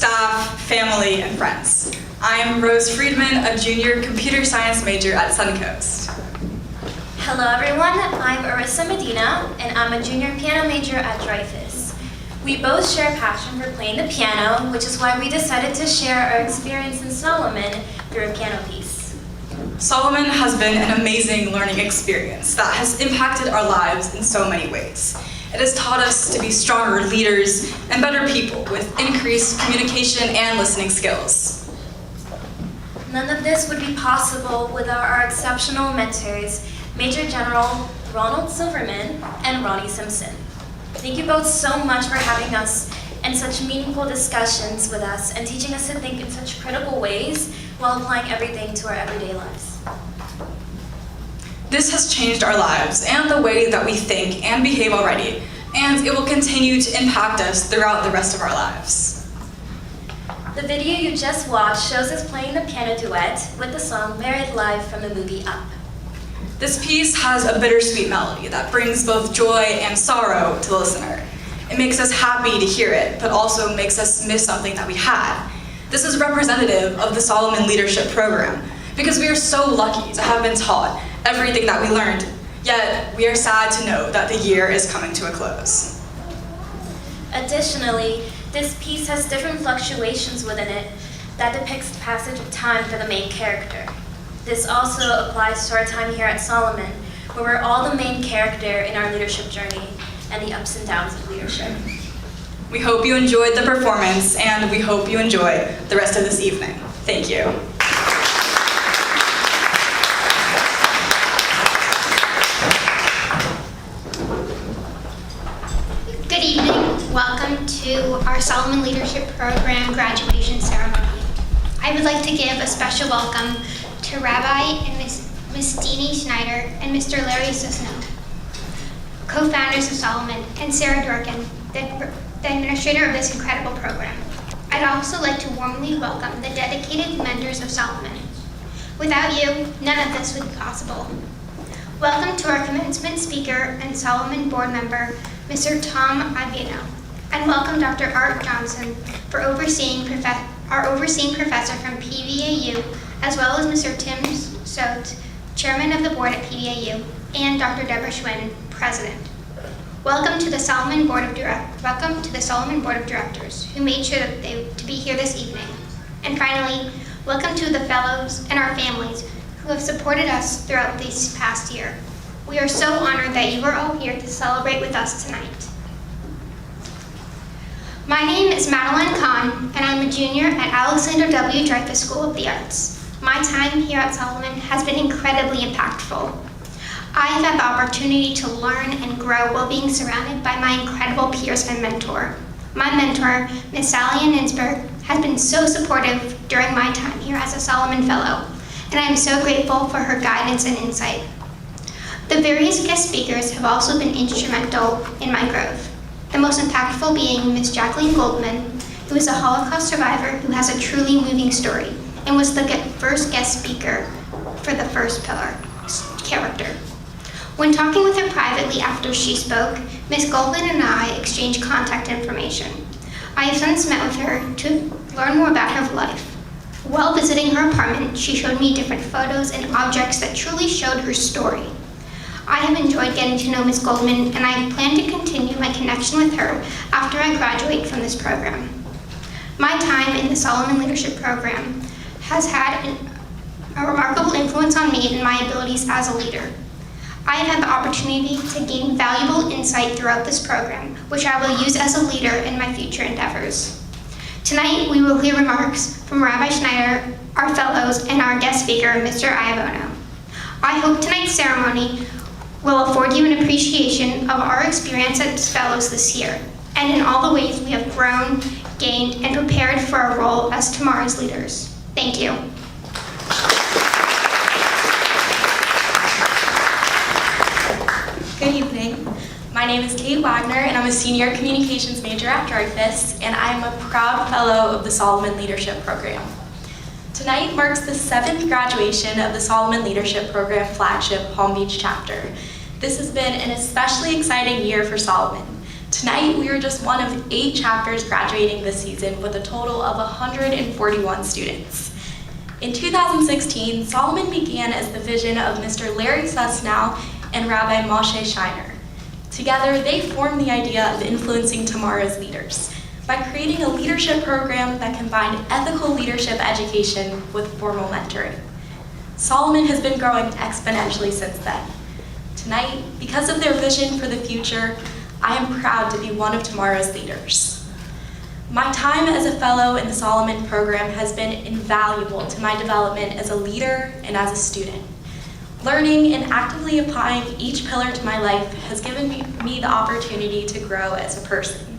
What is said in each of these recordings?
staff, family, and friends. I am Rose Friedman, a junior computer science major at Suncoast. Hello everyone, I'm Arissa Medina, and I'm a junior piano major at Dreyfus. We both share a passion for playing the piano, which is why we decided to share our experience in Solomon through a piano piece. Solomon has been an amazing learning experience that has impacted our lives in so many ways. It has taught us to be stronger leaders and better people with increased communication and listening skills. None of this would be possible without our exceptional mentors, Major General Ronald Silverman and Ronnie Simpson. Thank you both so much for having us and such meaningful discussions with us and teaching us to think in such critical ways while applying everything to our everyday lives. This has changed our lives and the way that we think and behave already, and it will continue to impact us throughout the rest of our lives. The video you just watched shows us playing the piano duet with the song Married Live from the movie Up. This piece has a bittersweet melody that brings both joy and sorrow to the listener. It makes us happy to hear it, but also makes us miss something that we had. This is representative of the Solomon Leadership Program, because we are so lucky to have been taught everything that we learned, yet we are sad to know that the year is coming to a close. Additionally, this piece has different fluctuations within it that depicts the passage of time for the main character. This also applies to our time here at Solomon, where we're all the main character in our leadership journey and the ups and downs of leadership. We hope you enjoyed the performance, and we hope you enjoy the rest of this evening. Thank you. Good evening. Welcome to our Solomon Leadership Program graduation ceremony. I would like to give a special welcome to Rabbi and Ms. Deanie Schneider and Mr. Larry Sisno, co-founders of Solomon, and Sarah Durkin, the administrator of this incredible program. I'd also like to warmly welcome the dedicated mentors of Solomon. Without you, none of this would be possible. Welcome to our commencement speaker and Solomon board member, Mr. Tom Ivino, and welcome Dr. Art Johnson for our overseeing professor from PVAU, as well as Mr. Tim Sote, chairman of the board at PVAU, and Dr. Deborah Schwinn, president. Welcome to the Solomon Board of Directors, who made sure to be here this evening. And finally, welcome to the fellows and our families who have supported us throughout this past year. We are so honored that you are all here to celebrate with us tonight. My name is Madeline Kahn, and I'm a junior at Alexander W. Dreyfus School of the Arts. My time here at Solomon has been incredibly impactful. I have had the opportunity to learn and grow while being surrounded by my incredible peers and mentor. My mentor, Ms. Sally Ninsberg, has been so supportive during my time here as a Solomon Fellow, and I am so grateful for her guidance and insight. The various guest speakers have also been instrumental in my growth, the most impactful being Ms. Jacqueline Goldman, who is a Holocaust survivor who has a truly moving story and was the first guest speaker for the first pillar character. When talking with her privately after she spoke, Ms. Goldman and I exchanged contact information. I have since met with her to learn more about her life. While visiting her apartment, she showed me different photos and objects that truly showed her story. I have enjoyed getting to know Ms. Goldman, and I plan to continue my connection with her after I graduate from this program. My time in the Solomon Leadership Program has had a remarkable influence on me and my abilities as a leader. I have had the opportunity to gain valuable insight throughout this program, which I will use as a leader in my future endeavors. Tonight, we will hear remarks from Rabbi Schneider, our fellows, and our guest speaker, Mr. Iavono. I hope tonight's ceremony will afford you an appreciation of our experience as fellows this year, and in all the ways we have grown, gained, and prepared for our role as tomorrow's leaders. Thank you. Good evening. My name is Kate Wagner, and I'm a senior communications major at Dreyfus, and I am a proud fellow of the Solomon Leadership Program. Tonight marks the 7th graduation of the Solomon Leadership Program flagship Palm Beach chapter. This has been an especially exciting year for Solomon. Tonight, we are just one of 8 chapters graduating this season with a total of 141 students. In 2016, Solomon began as the vision of Mr. Larry Susnow and Rabbi Moshe Shiner. Together, they formed the idea of influencing tomorrow's leaders by creating a leadership program that combined ethical leadership education with formal mentoring. Solomon has been growing exponentially since then. Tonight, because of their vision for the future, I am proud to be one of tomorrow's leaders. My time as a fellow in the Solomon program has been invaluable to my development as a leader and as a student. Learning and actively applying each pillar to my life has given me the opportunity to grow as a person.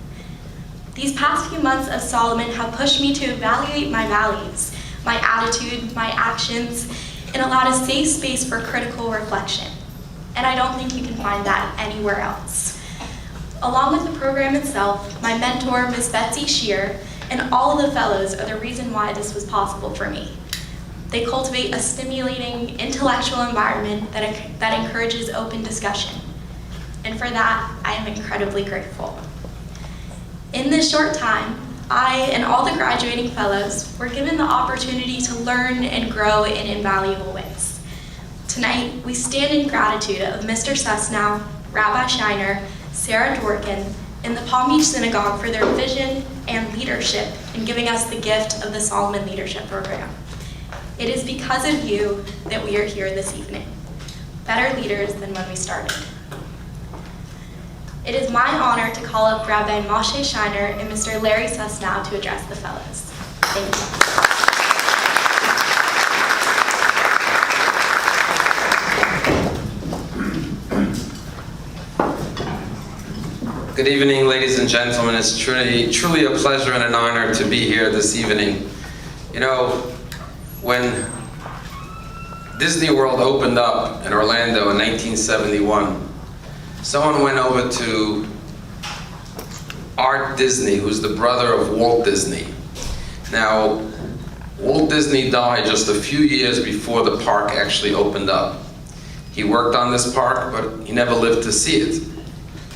These past few months of Solomon have pushed me to evaluate my values, my attitude, my actions, and allowed a safe space for critical reflection. And I don't think you can find that anywhere else. Along with the program itself, my mentor, Ms. Betsy Shear, and all of the fellows are the reason why this was possible for me. They cultivate a stimulating intellectual environment that encourages open discussion. And for that, I am incredibly grateful. In this short time, I and all the graduating fellows were given the opportunity to learn and grow in invaluable ways. Tonight, we stand in gratitude of Mr. Susnow, Rabbi Shiner, Sarah Dworkin, and the Palm Beach Synagogue for their vision and leadership in giving us the gift of the Solomon Leadership Program. It is because of you that we are here this evening, better leaders than when we started. It is my honor to call up Rabbi Moshe Shiner and Mr. Larry Susnow to address the fellows. Thank you. Good evening, ladies and gentlemen. It's truly a pleasure and an honor to be here this evening. You know, when Disney World opened up in Orlando in 1971, someone went over to Art Disney, who's the brother of Walt Disney. Now, Walt Disney died just a few years before the park actually opened up. He worked on this park, but he never lived to see it.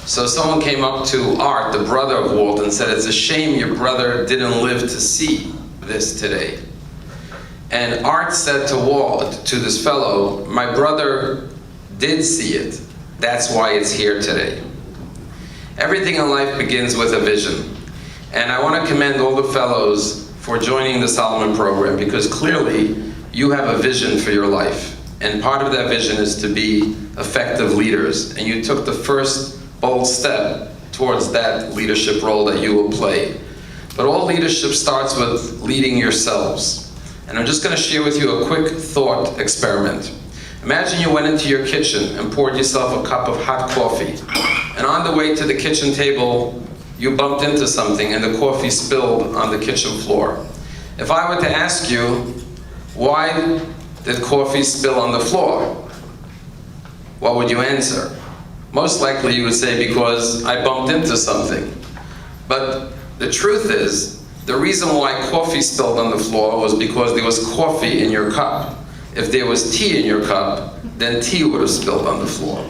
So someone came up to Art, the brother of Walt, and said, "It's a shame your brother didn't live to see this today." And Art said to Walt, to this fellow, "My brother did see it. That's why it's here today." Everything in life begins with a vision. And I want to commend all the fellows for joining the Solomon program, because clearly you have a vision for your life. And part of that vision is to be effective leaders. And you took the first bold step towards that leadership role that you will play. But all leadership starts with leading yourselves. And I'm just going to share with you a quick thought experiment. Imagine you went into your kitchen and poured yourself a cup of hot coffee. And on the way to the kitchen table, you bumped into something and the coffee spilled on the kitchen floor. If I were to ask you, why did coffee spill on the floor? What would you answer? Most likely you would say, because I bumped into something. But the truth is, the reason why coffee spilled on the floor was because there was coffee in your cup. If there was tea in your cup, then tea would have spilled on the floor.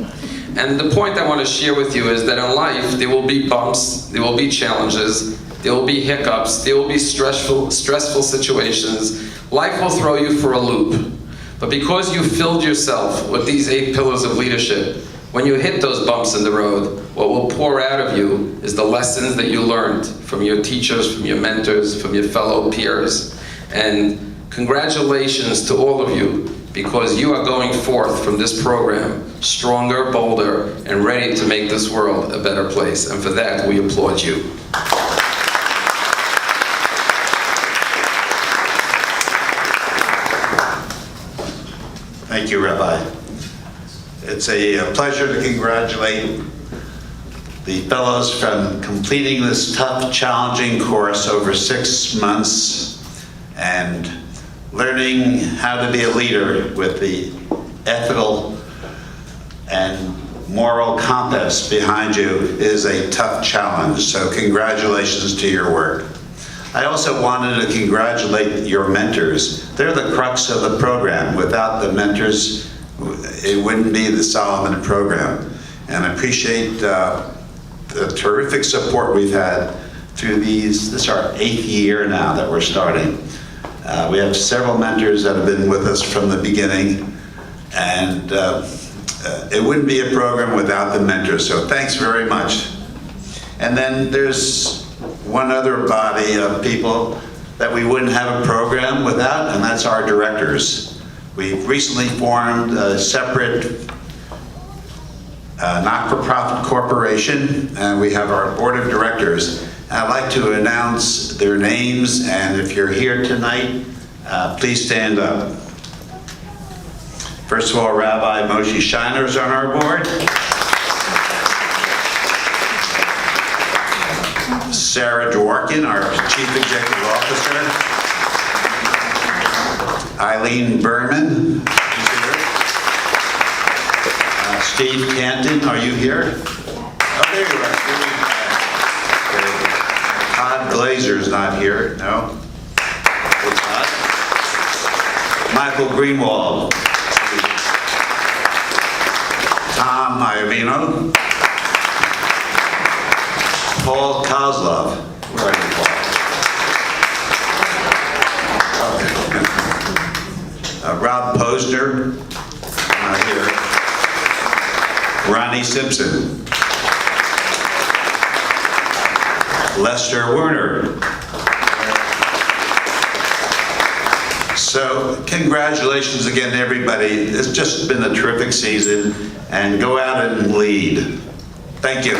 And the point I want to share with you is that in life, there will be bumps, there will be challenges, there will be hiccups, there will be stressful situations. Life will throw you for a loop. But because you filled yourself with these 8 pillars of leadership, when you hit those bumps in the road, what will pour out of you is the lessons that you learned from your teachers, from your mentors, from your fellow peers. And congratulations to all of you, because you are going forth from this program stronger, bolder, and ready to make this world a better place. And for that, we applaud you. Thank you, Rabbi. It's a pleasure to congratulate the fellows from completing this tough, challenging course over 6 months and learning how to be a leader with the ethical and moral compass behind you is a tough challenge. So congratulations to your work. I also wanted to congratulate your mentors. They're the crux of the program. Without the mentors, it wouldn't be the Solomon program. And I appreciate the terrific support we've had through this is our 8th year now that we're starting. We have several mentors that have been with us from the beginning, and it wouldn't be a program without the mentors, so thanks very much. And then there's one other body of people that we wouldn't have a program without, and that's our directors. We've recently formed a separate not-for-profit corporation, and we have our board of directors. I'd like to announce their names, and if you're here tonight, please stand up. First of all, Rabbi Moshe Shiner is on our board. Sarah Dworkin, our Chief Executive Officer. Eileen Berman, who's here. Steve Canton, are you here? Oh, there you are, Steve. Todd Glazer's not here, no? Hey, Todd. Michael Greenwald. Tom Iovino. Paul Kozlov. Where are you, Paul? Okay. Rob Posner, not here. Ronnie Simpson. Lester Werner. So congratulations again to everybody. It's just been a terrific season, and go out and lead. Thank you.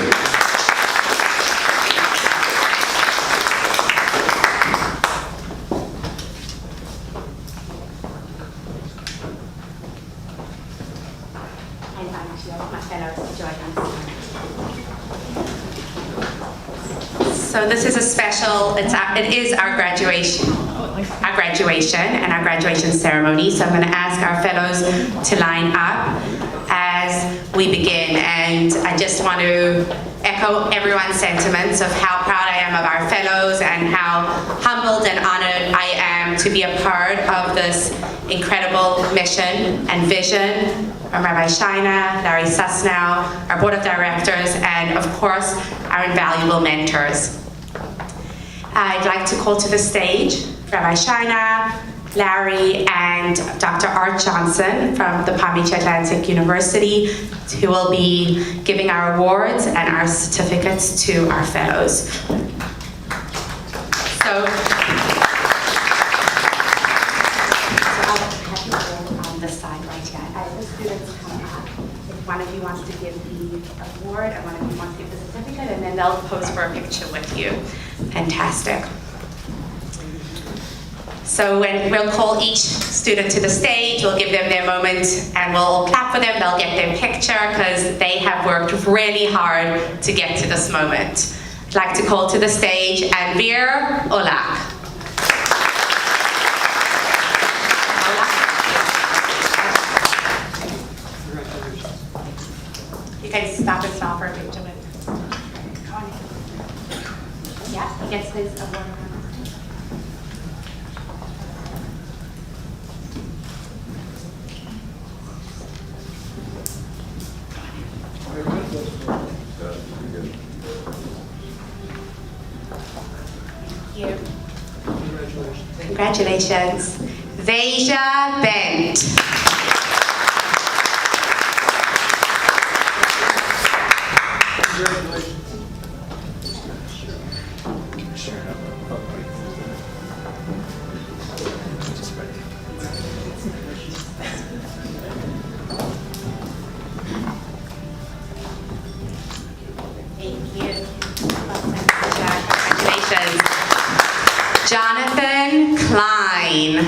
So this is a special, it is our graduation and our graduation ceremony. So I'm going to ask our fellows to line up as we begin. And I just want to echo everyone's sentiments of how proud I am of our fellows and how humbled and honored I am to be a part of this incredible mission and vision from Rabbi Shiner, Larry Susnow, our board of directors, and of course, our invaluable mentors. I'd like to call to the stage Rabbi Shiner, Larry, and Dr. Art Johnson from the Palm Beach Atlantic University, who will be giving our awards and our certificates to our fellows. So I'll have you all on this side right here. As the students come up, if one of you wants to give the award and one of you wants to give the certificate, and then they'll pose for a picture with you. Fantastic. So we'll call each student to the stage, we'll give them their moment, and we'll clap for them, they'll get their picture, because they have worked really hard to get to this moment. I'd like to call to the stage Anvir Olak. You can stop and smile for a picture with. Come on in. Yeah, he gets his award. Thank you. Congratulations. Veja Bent. Jonathan Klein.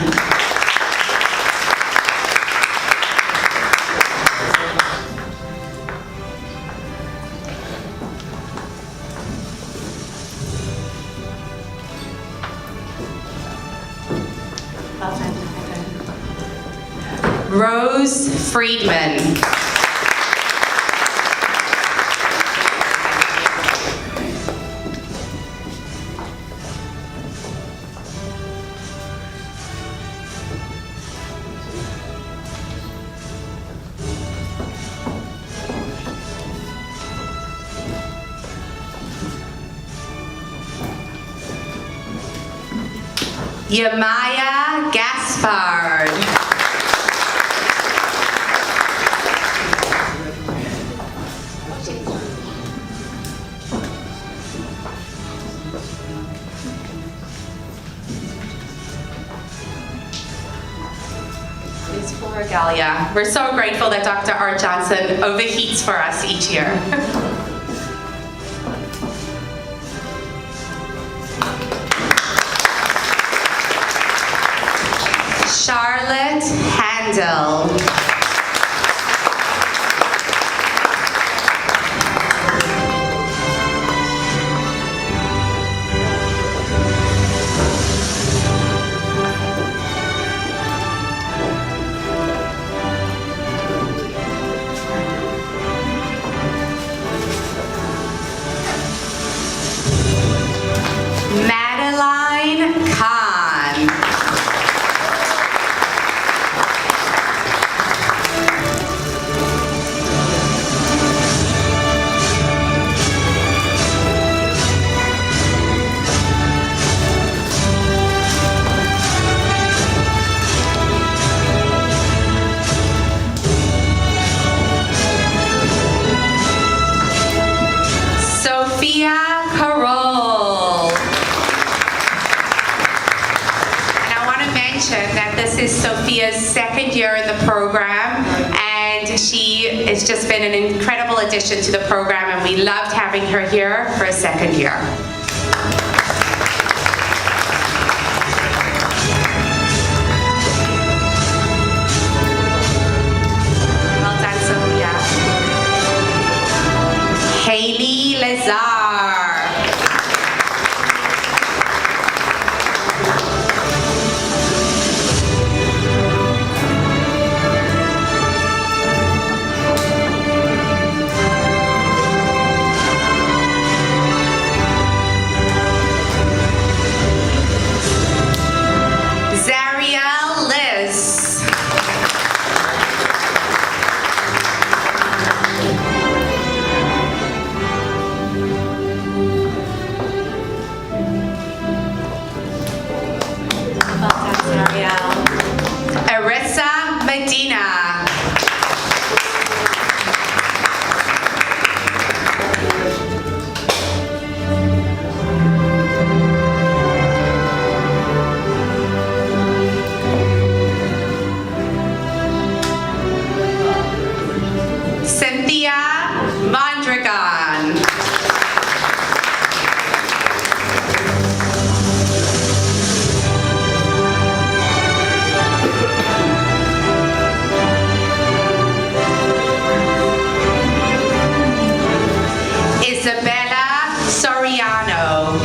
Rose Friedman. Yamaya Gaspard. Ms. Florigalia. We're so grateful that Dr. Art Johnson overheats for us each year. Charlotte Handel. Madeline Kahn. Sophia Carroll. And I want to mention that this is Sophia's second year in the program, and she has just been an incredible addition to the program, and we loved having her here for a second year. Well done, Sophia. Haley Lazar. Zariel Liz. Well done, Zariel. Arissa Medina. Cynthia Mondragon. Isabella Soriano.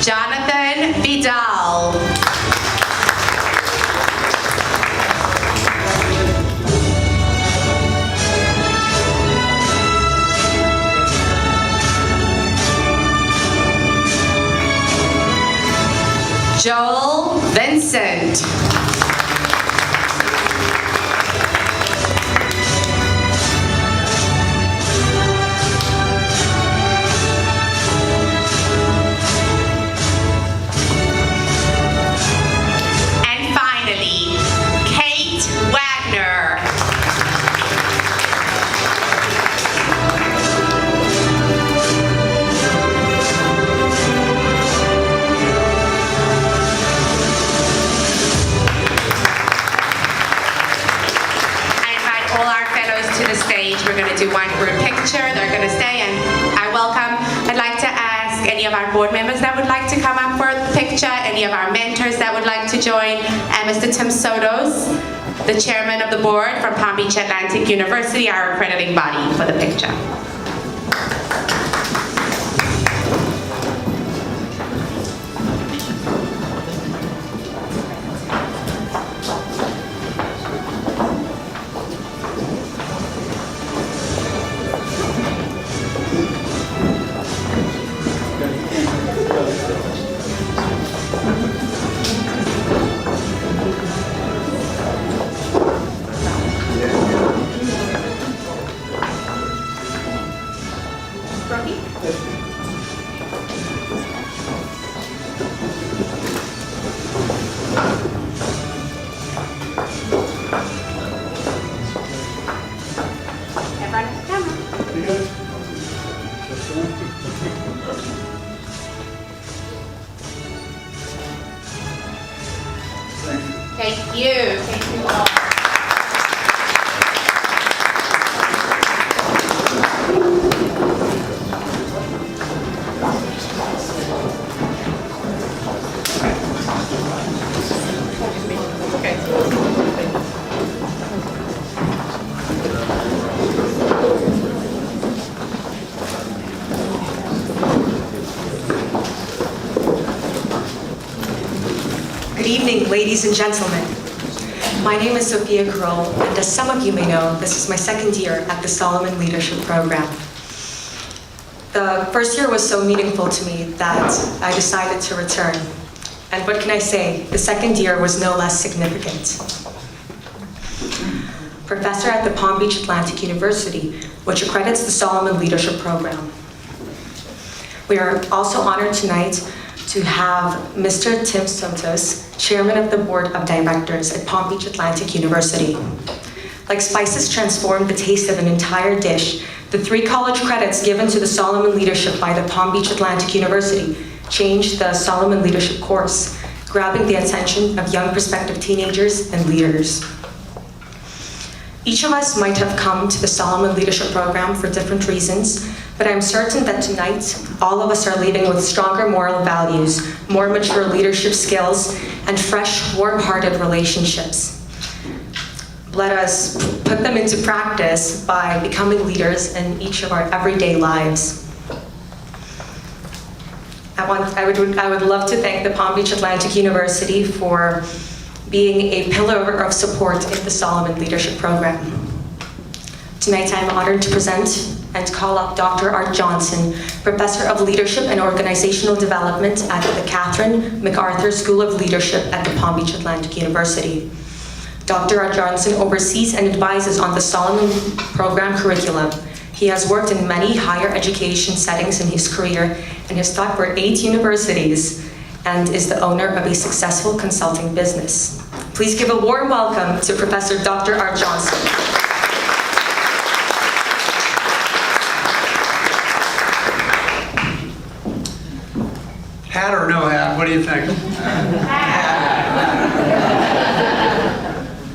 Jonathan Vidal. Joel Vincent. And finally, Kate Wagner. I invite all our fellows to the stage. We're going to do one group picture. They're going to stay, and I'd like to ask any of our board members that would like to come up for the picture, any of our mentors that would like to join, and Mr. Tim Sotos, the chairman of the board from Palm Beach Atlantic University, our accrediting body, for the picture. Thank you. Thank you all. Good evening, ladies and gentlemen. My name is Sophia Kroll, and as some of you may know, this is my second year at the Solomon Leadership Program. The first year was so meaningful to me that I decided to return. And what can I say? The second year was no less significant. Professor at the Palm Beach Atlantic University, which accredits the Solomon Leadership Program. We are also honored tonight to have Mr. Tim Santos, Chairman of the Board of Directors at Palm Beach Atlantic University. Like spices transform the taste of an entire dish, the 3 college credits given to the Solomon Leadership by the Palm Beach Atlantic University changed the Solomon Leadership course, grabbing the attention of young prospective teenagers and leaders. Each of us might have come to the Solomon Leadership Program for different reasons, but I'm certain that tonight, all of us are leaving with stronger moral values, more mature leadership skills, and fresh, warm-hearted relationships. Let us put them into practice by becoming leaders in each of our everyday lives. I would love to thank the Palm Beach Atlantic University for being a pillar of support in the Solomon Leadership Program. Tonight I'm honored to present and call up Dr. Art Johnson, Professor of Leadership and Organizational Development at the Catherine MacArthur School of Leadership at the Palm Beach Atlantic University. Dr. Art Johnson oversees and advises on the Solomon Program curriculum. He has worked in many higher education settings in his career and has taught for 8 universities and is the owner of a successful consulting business. Please give a warm welcome to Professor Dr. Art Johnson. Hat or no hat? What do you think?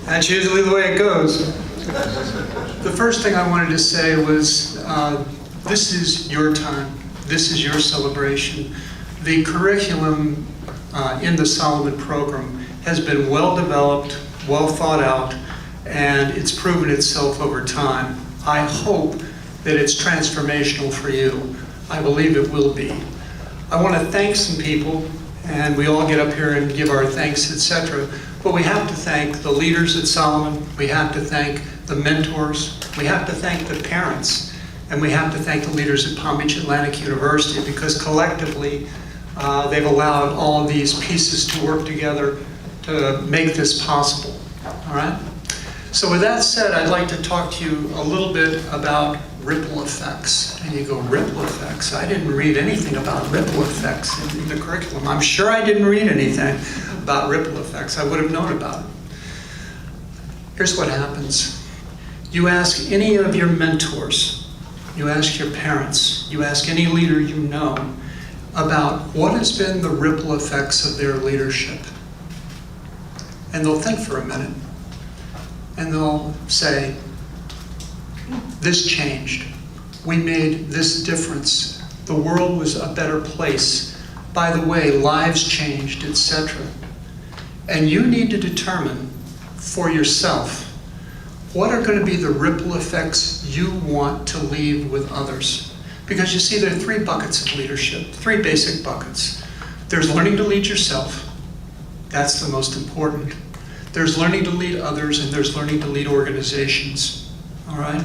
That's usually the way it goes. The first thing I wanted to say was, this is your time. This is your celebration. The curriculum in the Solomon program has been well developed, well thought out, and it's proven itself over time. I hope that it's transformational for you. I believe it will be. I want to thank some people, and we all get up here and give our thanks, etc. But we have to thank the leaders at Solomon, we have to thank the mentors, we have to thank the parents, and we have to thank the leaders at Palm Beach Atlantic University, because collectively they've allowed all of these pieces to work together to make this possible. All right? So with that said, I'd like to talk to you a little bit about ripple effects. And you go, ripple effects? I didn't read anything about ripple effects in the curriculum. I'm sure I didn't read anything about ripple effects. I would have known about it. Here's what happens. You ask any of your mentors, you ask your parents, you ask any leader you know about what has been the ripple effects of their leadership. And they'll think for a minute. And they'll say, this changed. We made this difference. The world was a better place. By the way, lives changed, etc. And you need to determine for yourself, what are going to be the ripple effects you want to leave with others? Because you see, there are 3 buckets of leadership, 3 basic buckets. There's learning to lead yourself. That's the most important. There's learning to lead others, and there's learning to lead organizations. All right?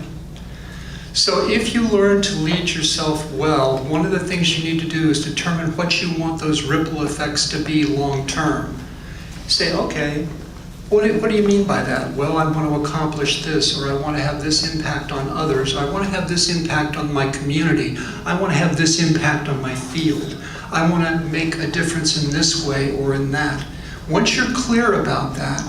So if you learn to lead yourself well, one of the things you need to do is determine what you want those ripple effects to be long term. Say, okay, what do you mean by that? Well, I want to accomplish this, or I want to have this impact on others, or I want to have this impact on my community, I want to have this impact on my field, I want to make a difference in this way or in that. Once you're clear about that,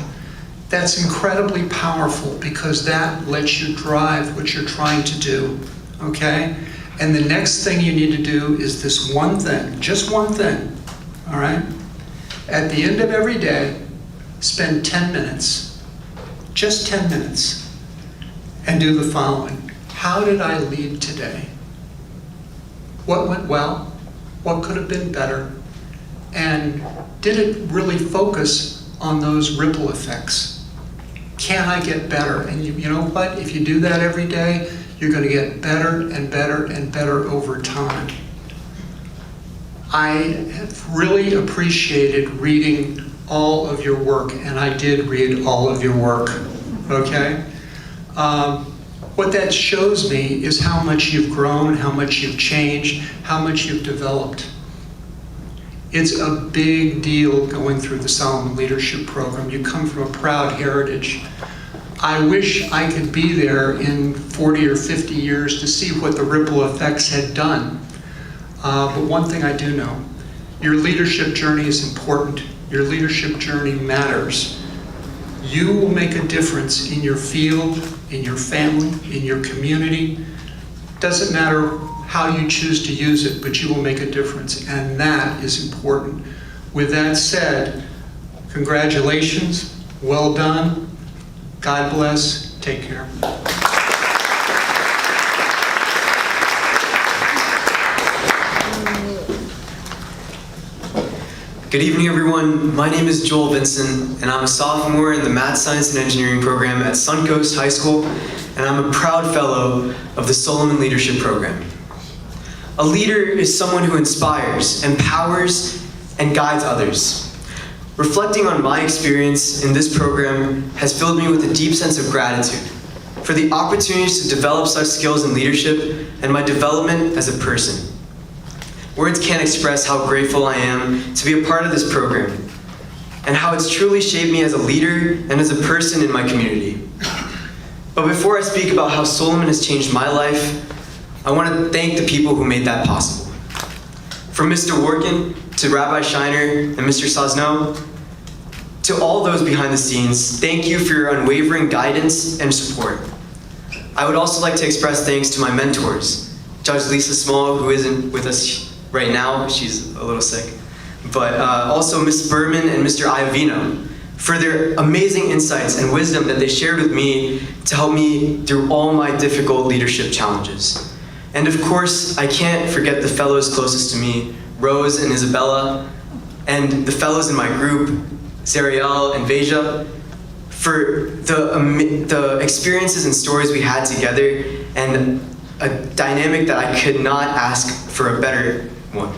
that's incredibly powerful, because that lets you drive what you're trying to do, okay? And the next thing you need to do is this one thing, just one thing, all right? At the end of every day, spend 10 minutes, just 10 minutes, and do the following. How did I lead today? What went well? What could have been better? And did it really focus on those ripple effects? Can I get better? And you know what? If you do that every day, you're going to get better and better and better over time. I have really appreciated reading all of your work, and I did read all of your work, okay? What that shows me is how much you've grown, how much you've changed, how much you've developed. It's a big deal going through the Solomon Leadership Program. You come from a proud heritage. I wish I could be there in 40 or 50 years to see what the ripple effects had done. But one thing I do know, your leadership journey is important. Your leadership journey matters. You will make a difference in your field, in your family, in your community. Doesn't matter how you choose to use it, but you will make a difference, and that is important. With that said, congratulations, well done, God bless, take care. Good evening, everyone. My name is Joel Vincent, and I'm a sophomore in the Math, Science, and Engineering program at Suncoast High School, and I'm a proud fellow of the Solomon Leadership Program. A leader is someone who inspires, empowers, and guides others. Reflecting on my experience in this program has filled me with a deep sense of gratitude for the opportunities to develop such skills in leadership and my development as a person. Words can't express how grateful I am to be a part of this program and how it's truly shaped me as a leader and as a person in my community. But before I speak about how Solomon has changed my life, I want to thank the people who made that possible. From Mr. Workin to Rabbi Shiner and Mr. Sosno, to all those behind the scenes, thank you for your unwavering guidance and support. I would also like to express thanks to my mentors, Judge Lisa Small, who isn't with us right now, she's a little sick, but also Ms. Berman and Mr. Iovino for their amazing insights and wisdom that they shared with me to help me through all my difficult leadership challenges. And of course, I can't forget the fellows closest to me, Rose and Isabella, and the fellows in my group, Zariel and Veja, for the experiences and stories we had together and a dynamic that I could not ask for a better one.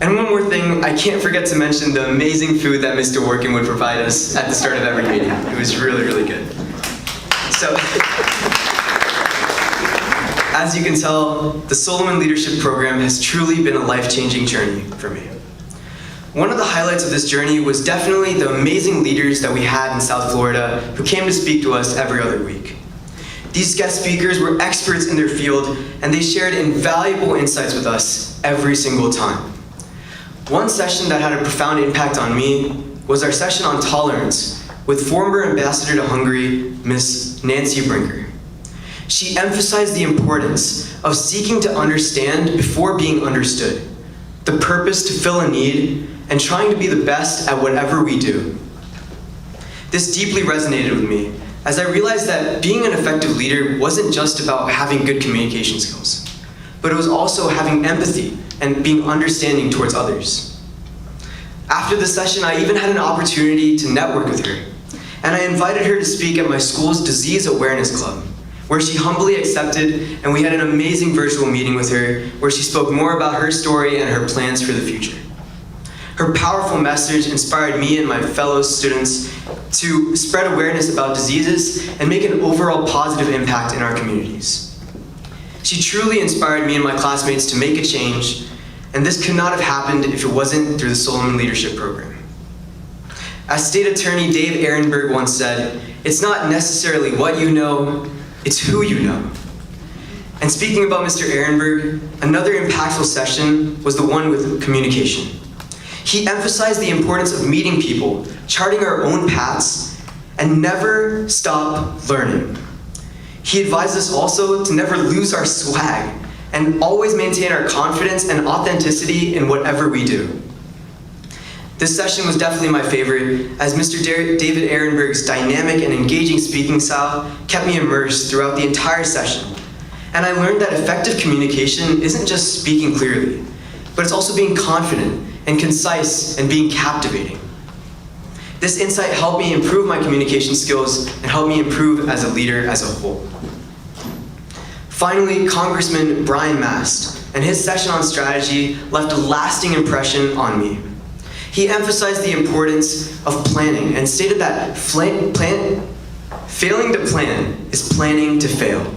And one more thing, I can't forget to mention the amazing food that Mr. Workin would provide us at the start of every meeting. It was really, really good. So, as you can tell, the Solomon Leadership Program has truly been a life-changing journey for me. One of the highlights of this journey was definitely the amazing leaders that we had in South Florida who came to speak to us every other week. These guest speakers were experts in their field, and they shared invaluable insights with us every single time. One session that had a profound impact on me was our session on tolerance with former Ambassador to Hungary, Ms. Nancy Brinker. She emphasized the importance of seeking to understand before being understood, the purpose to fill a need, and trying to be the best at whatever we do. This deeply resonated with me, as I realized that being an effective leader wasn't just about having good communication skills, but it was also having empathy and being understanding towards others. After the session, I even had an opportunity to network with her, and I invited her to speak at my school's Disease Awareness Club, where she humbly accepted, and we had an amazing virtual meeting with her where she spoke more about her story and her plans for the future. Her powerful message inspired me and my fellow students to spread awareness about diseases and make an overall positive impact in our communities. She truly inspired me and my classmates to make a change, and this could not have happened if it wasn't through the Solomon Leadership Program. As State Attorney Dave Ehrenberg once said, "It's not necessarily what you know, it's who you know." And speaking about Mr. Ehrenberg, another impactful session was the one with communication. He emphasized the importance of meeting people, charting our own paths, and never stop learning. He advised us also to never lose our swag and always maintain our confidence and authenticity in whatever we do. This session was definitely my favorite, as Mr. David Ehrenberg's dynamic and engaging speaking style kept me immersed throughout the entire session. And I learned that effective communication isn't just speaking clearly, but it's also being confident and concise and being captivating. This insight helped me improve my communication skills and helped me improve as a leader as a whole. Finally, Congressman Brian Mast and his session on strategy left a lasting impression on me. He emphasized the importance of planning and stated that failing to plan is planning to fail.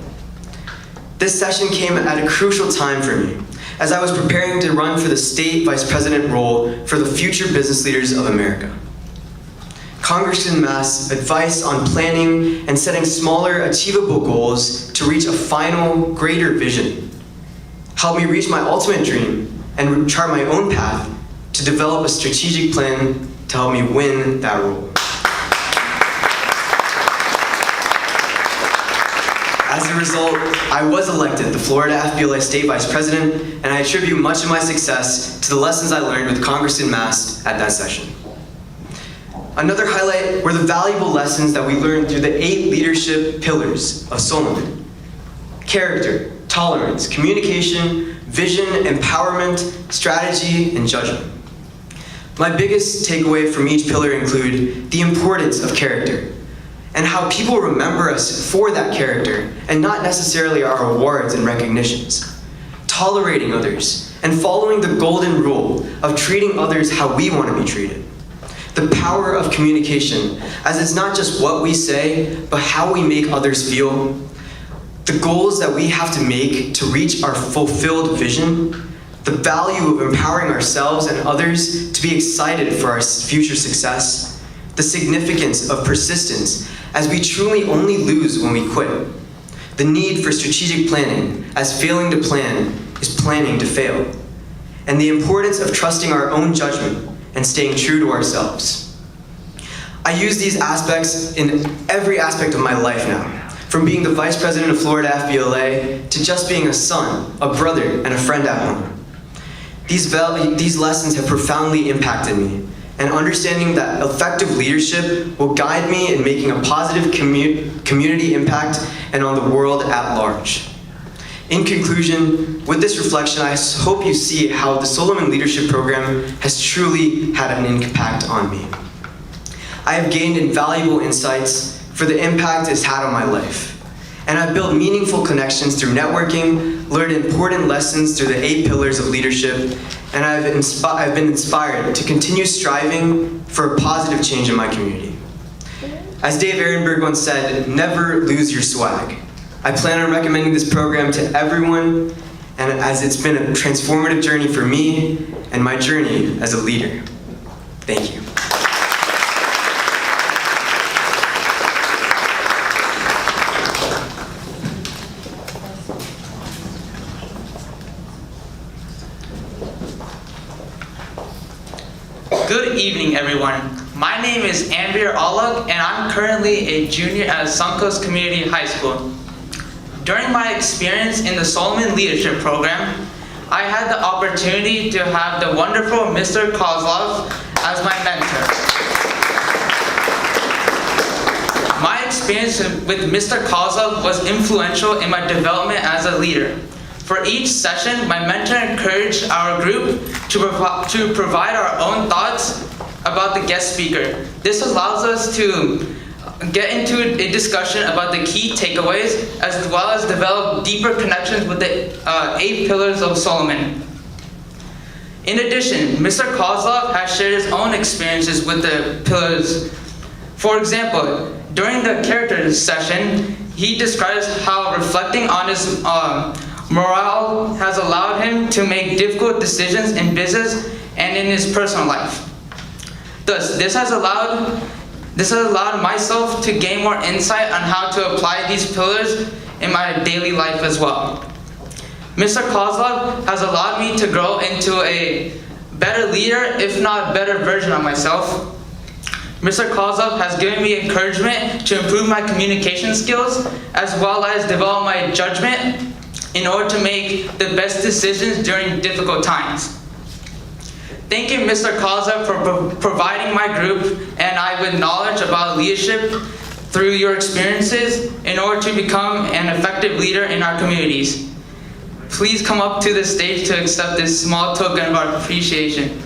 This session came at a crucial time for me, as I was preparing to run for the state vice president role for the future business leaders of America. Congressman Mast's advice on planning and setting smaller, achievable goals to reach a final, greater vision helped me reach my ultimate dream and chart my own path to develop a strategic plan to help me win that role. As a result, I was elected the Florida FBLA State Vice President, and I attribute much of my success to the lessons I learned with Congressman Mast at that session. Another highlight were the valuable lessons that we learned through the 8 leadership pillars of Solomon: character, tolerance, communication, vision, empowerment, strategy, and judgment. My biggest takeaway from each pillar include the importance of character and how people remember us for that character and not necessarily our awards and recognitions. Tolerating others and following the golden rule of treating others how we want to be treated. The power of communication, as it's not just what we say, but how we make others feel. The goals that we have to make to reach our fulfilled vision. The value of empowering ourselves and others to be excited for our future success. The significance of persistence, as we truly only lose when we quit. The need for strategic planning, as failing to plan is planning to fail. And the importance of trusting our own judgment and staying true to ourselves. I use these aspects in every aspect of my life now, from being the Vice President of Florida FBLA to just being a son, a brother, and a friend at home. These lessons have profoundly impacted me, and understanding that effective leadership will guide me in making a positive community impact and on the world at large. In conclusion, with this reflection, I hope you see how the Solomon Leadership Program has truly had an impact on me. I have gained invaluable insights for the impact it's had on my life. And I've built meaningful connections through networking, learned important lessons through the 8 pillars of leadership, and I've been inspired to continue striving for a positive change in my community. As Dave Ehrenberg once said, never lose your swag. I plan on recommending this program to everyone, and as it's been a transformative journey for me and my journey as a leader. Thank you. Good evening, everyone. My name is Anvir Alak, and I'm currently a junior at Suncoast Community High School. During my experience in the Solomon Leadership Program, I had the opportunity to have the wonderful Mr. Kozlov as my mentor. My experience with Mr. Kozlov was influential in my development as a leader. For each session, my mentor encouraged our group to provide our own thoughts about the guest speaker. This allows us to get into a discussion about the key takeaways, as well as develop deeper connections with the 8 pillars of Solomon. In addition, Mr. Kozlov has shared his own experiences with the pillars. For example, during the character session, he describes how reflecting on his morale has allowed him to make difficult decisions in business and in his personal life. Thus, this has allowed myself to gain more insight on how to apply these pillars in my daily life as well. Mr. Kozlov has allowed me to grow into a better leader, if not a better version of myself. Mr. Kozlov has given me encouragement to improve my communication skills, as well as develop my judgment in order to make the best decisions during difficult times. Thank you, Mr. Kaza, for providing my group and I with knowledge about leadership through your experiences in order to become an effective leader in our communities. Please come up to the stage to accept this small token of our appreciation.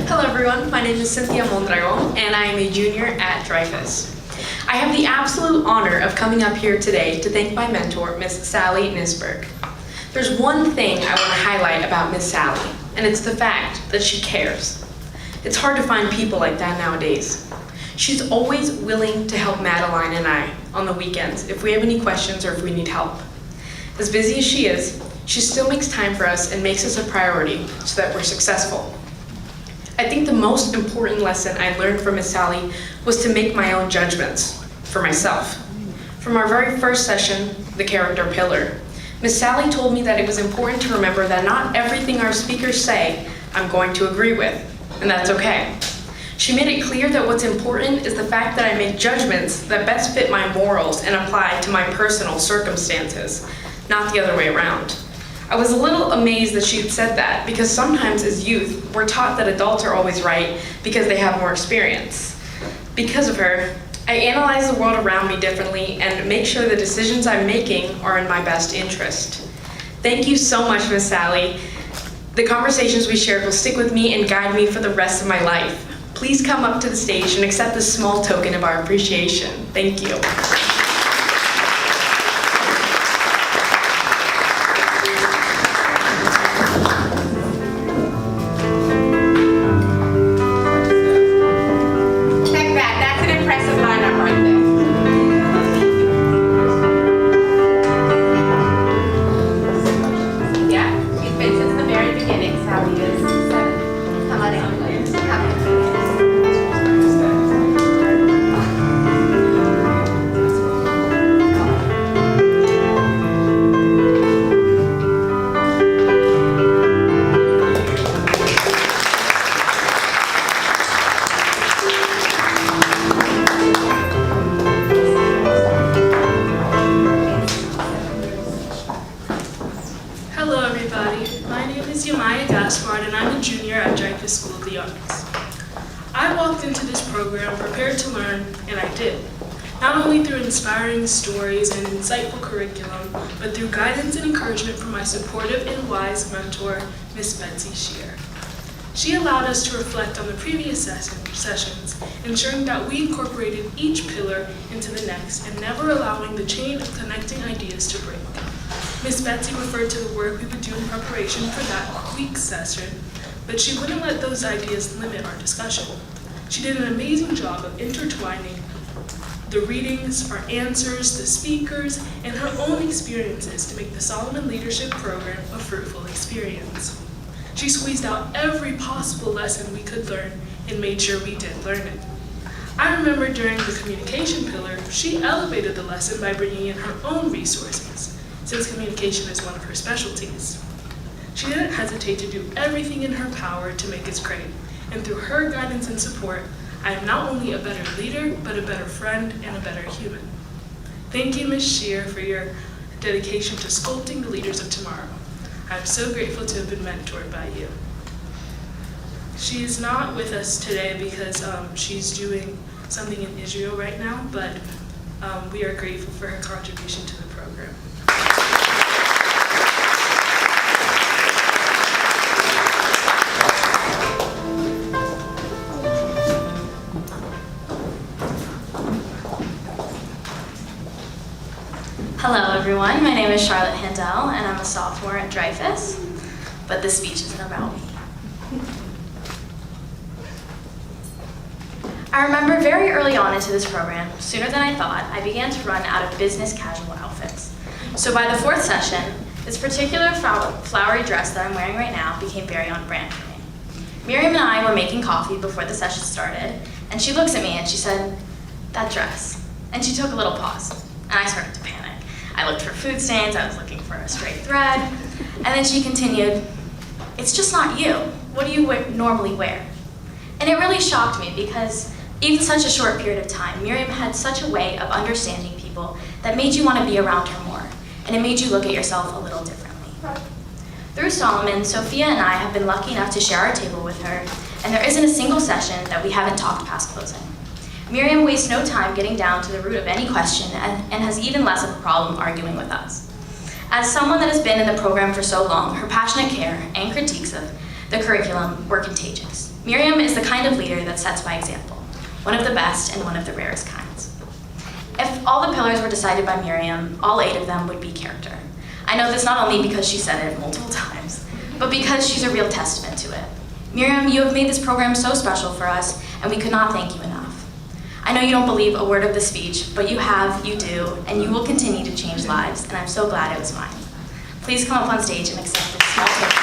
Hello everyone, my name is Cynthia Mondragon and I am a junior at Dreyfus. I have the absolute honor of coming up here today to thank my mentor, Miss Sally Nisberg. There's one thing I want to highlight about Miss Sally, and it's the fact that she cares. It's hard to find people like that nowadays. She's always willing to help Madeline and I on the weekends if we have any questions or if we need help. As busy as she still makes time for us and makes us a priority so that we're successful. I think the most important lesson I learned from Miss Sally was to make my own judgments for myself. From our very first session, the character pillar, Miss Sally told me that it was important to remember that not everything our speakers say I'm going to agree with, and that's okay. She made it clear that what's important is the fact that I make judgments that best fit my morals and apply to my personal circumstances, not the other way around. I was a little amazed that she had said that because sometimes as youth, we're taught that adults are always right because they have more experience. Because of her, I analyze the world around me differently and make sure the decisions I'm making are in my best interest. Thank you so much, Miss Sally. The conversations we shared will stick with me and guide me for the rest of my life. Please come up to the stage and accept this small token of our appreciation. Thank you. And I'm a junior at Dreyfus School of the Arts. I walked into this program prepared to learn, and I did. Not only through inspiring stories and insightful curriculum, but through guidance and encouragement from my supportive and wise mentor, Miss Betsy Shear. She allowed us to reflect on the previous sessions, ensuring that we incorporated each pillar into the next and never allowing the chain of connecting ideas to break. Miss Betsy referred to the work we would do in preparation for that week's session, but she wouldn't let those ideas limit our discussion. She did an amazing job of intertwining the readings, our answers, the speakers, and her own experiences to make the Solomon Leadership Program a fruitful experience. She squeezed out every possible lesson we could learn and made sure we did learn it. I remember during the communication pillar, she elevated the lesson by bringing in her own resources, since communication is one of her specialties. She didn't hesitate to do everything in her power to make us great, and through her guidance and support, I am not only a better leader, but a better friend and a better human. Thank you, Ms. Shear, for your dedication to sculpting the leaders of tomorrow. I'm so grateful to have been mentored by you. She is not with us today because she's doing something in Israel right now, but we are grateful for her contribution to the program. Hello everyone, my name is Charlotte Handel and I'm a sophomore at Dreyfus, but this speech isn't about me. I remember very early on into this program, sooner than I thought, I began to run out of business casual outfits. So by the 4th session, this particular flowery dress that I'm wearing right now became very on brand for me. Miriam and I were making coffee before the session started, and she looks at me and she said, "That dress." And she took a little pause, and I started to panic. I looked for food stains, I was looking for a straight thread, and then she continued, "It's just not you. What do you normally wear?" And it really shocked me because even such a short period of time, Miriam had such a way of understanding people that made you want to be around her more, and it made you look at yourself a little differently. Through Solomon, Sophia and I have been lucky enough to share our table with her, and there isn't a single session that we haven't talked past closing. Miriam wastes no time getting down to the root of any question and has even less of a problem arguing with us. As someone that has been in the program for so long, her passionate care and critiques of the curriculum were contagious. Miriam is the kind of leader that sets by example, one of the best and one of the rarest kinds. If all the pillars were decided by Miriam, all 8 of them would be character. I know this not only because she said it multiple times, but because she's a real testament to it. Miriam, you have made this program so special for us, and we could not thank you enough. I know you don't believe a word of the speech, but you have, you do, and you will continue to change lives, and I'm so glad it was mine. Please come up on stage and accept this small gift.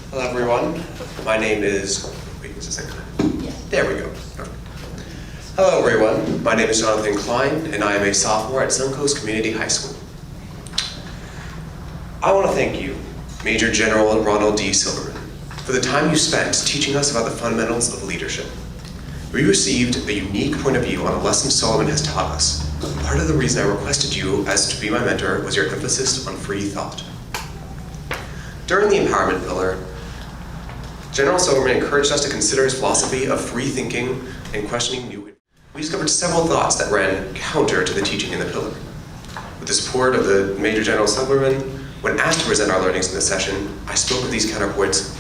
Hello everyone, my name is, there we go. Hello everyone, my name is Jonathan Klein and I am a sophomore at Suncoast Community High School. I want to thank you, Major General Ronald D. Silverman, for the time you spent teaching us about the fundamentals of leadership. We received a unique point of view on a lesson Solomon has taught us. Part of the reason I requested you as to be my mentor was your emphasis on free thought. During the empowerment pillar, General Silverman encouraged us to consider his philosophy of free thinking and questioning new. We discovered several thoughts that ran counter to the teaching in the pillar. With the support of the Major General Silverman, when asked to present our learnings in this session, I spoke of these counterpoints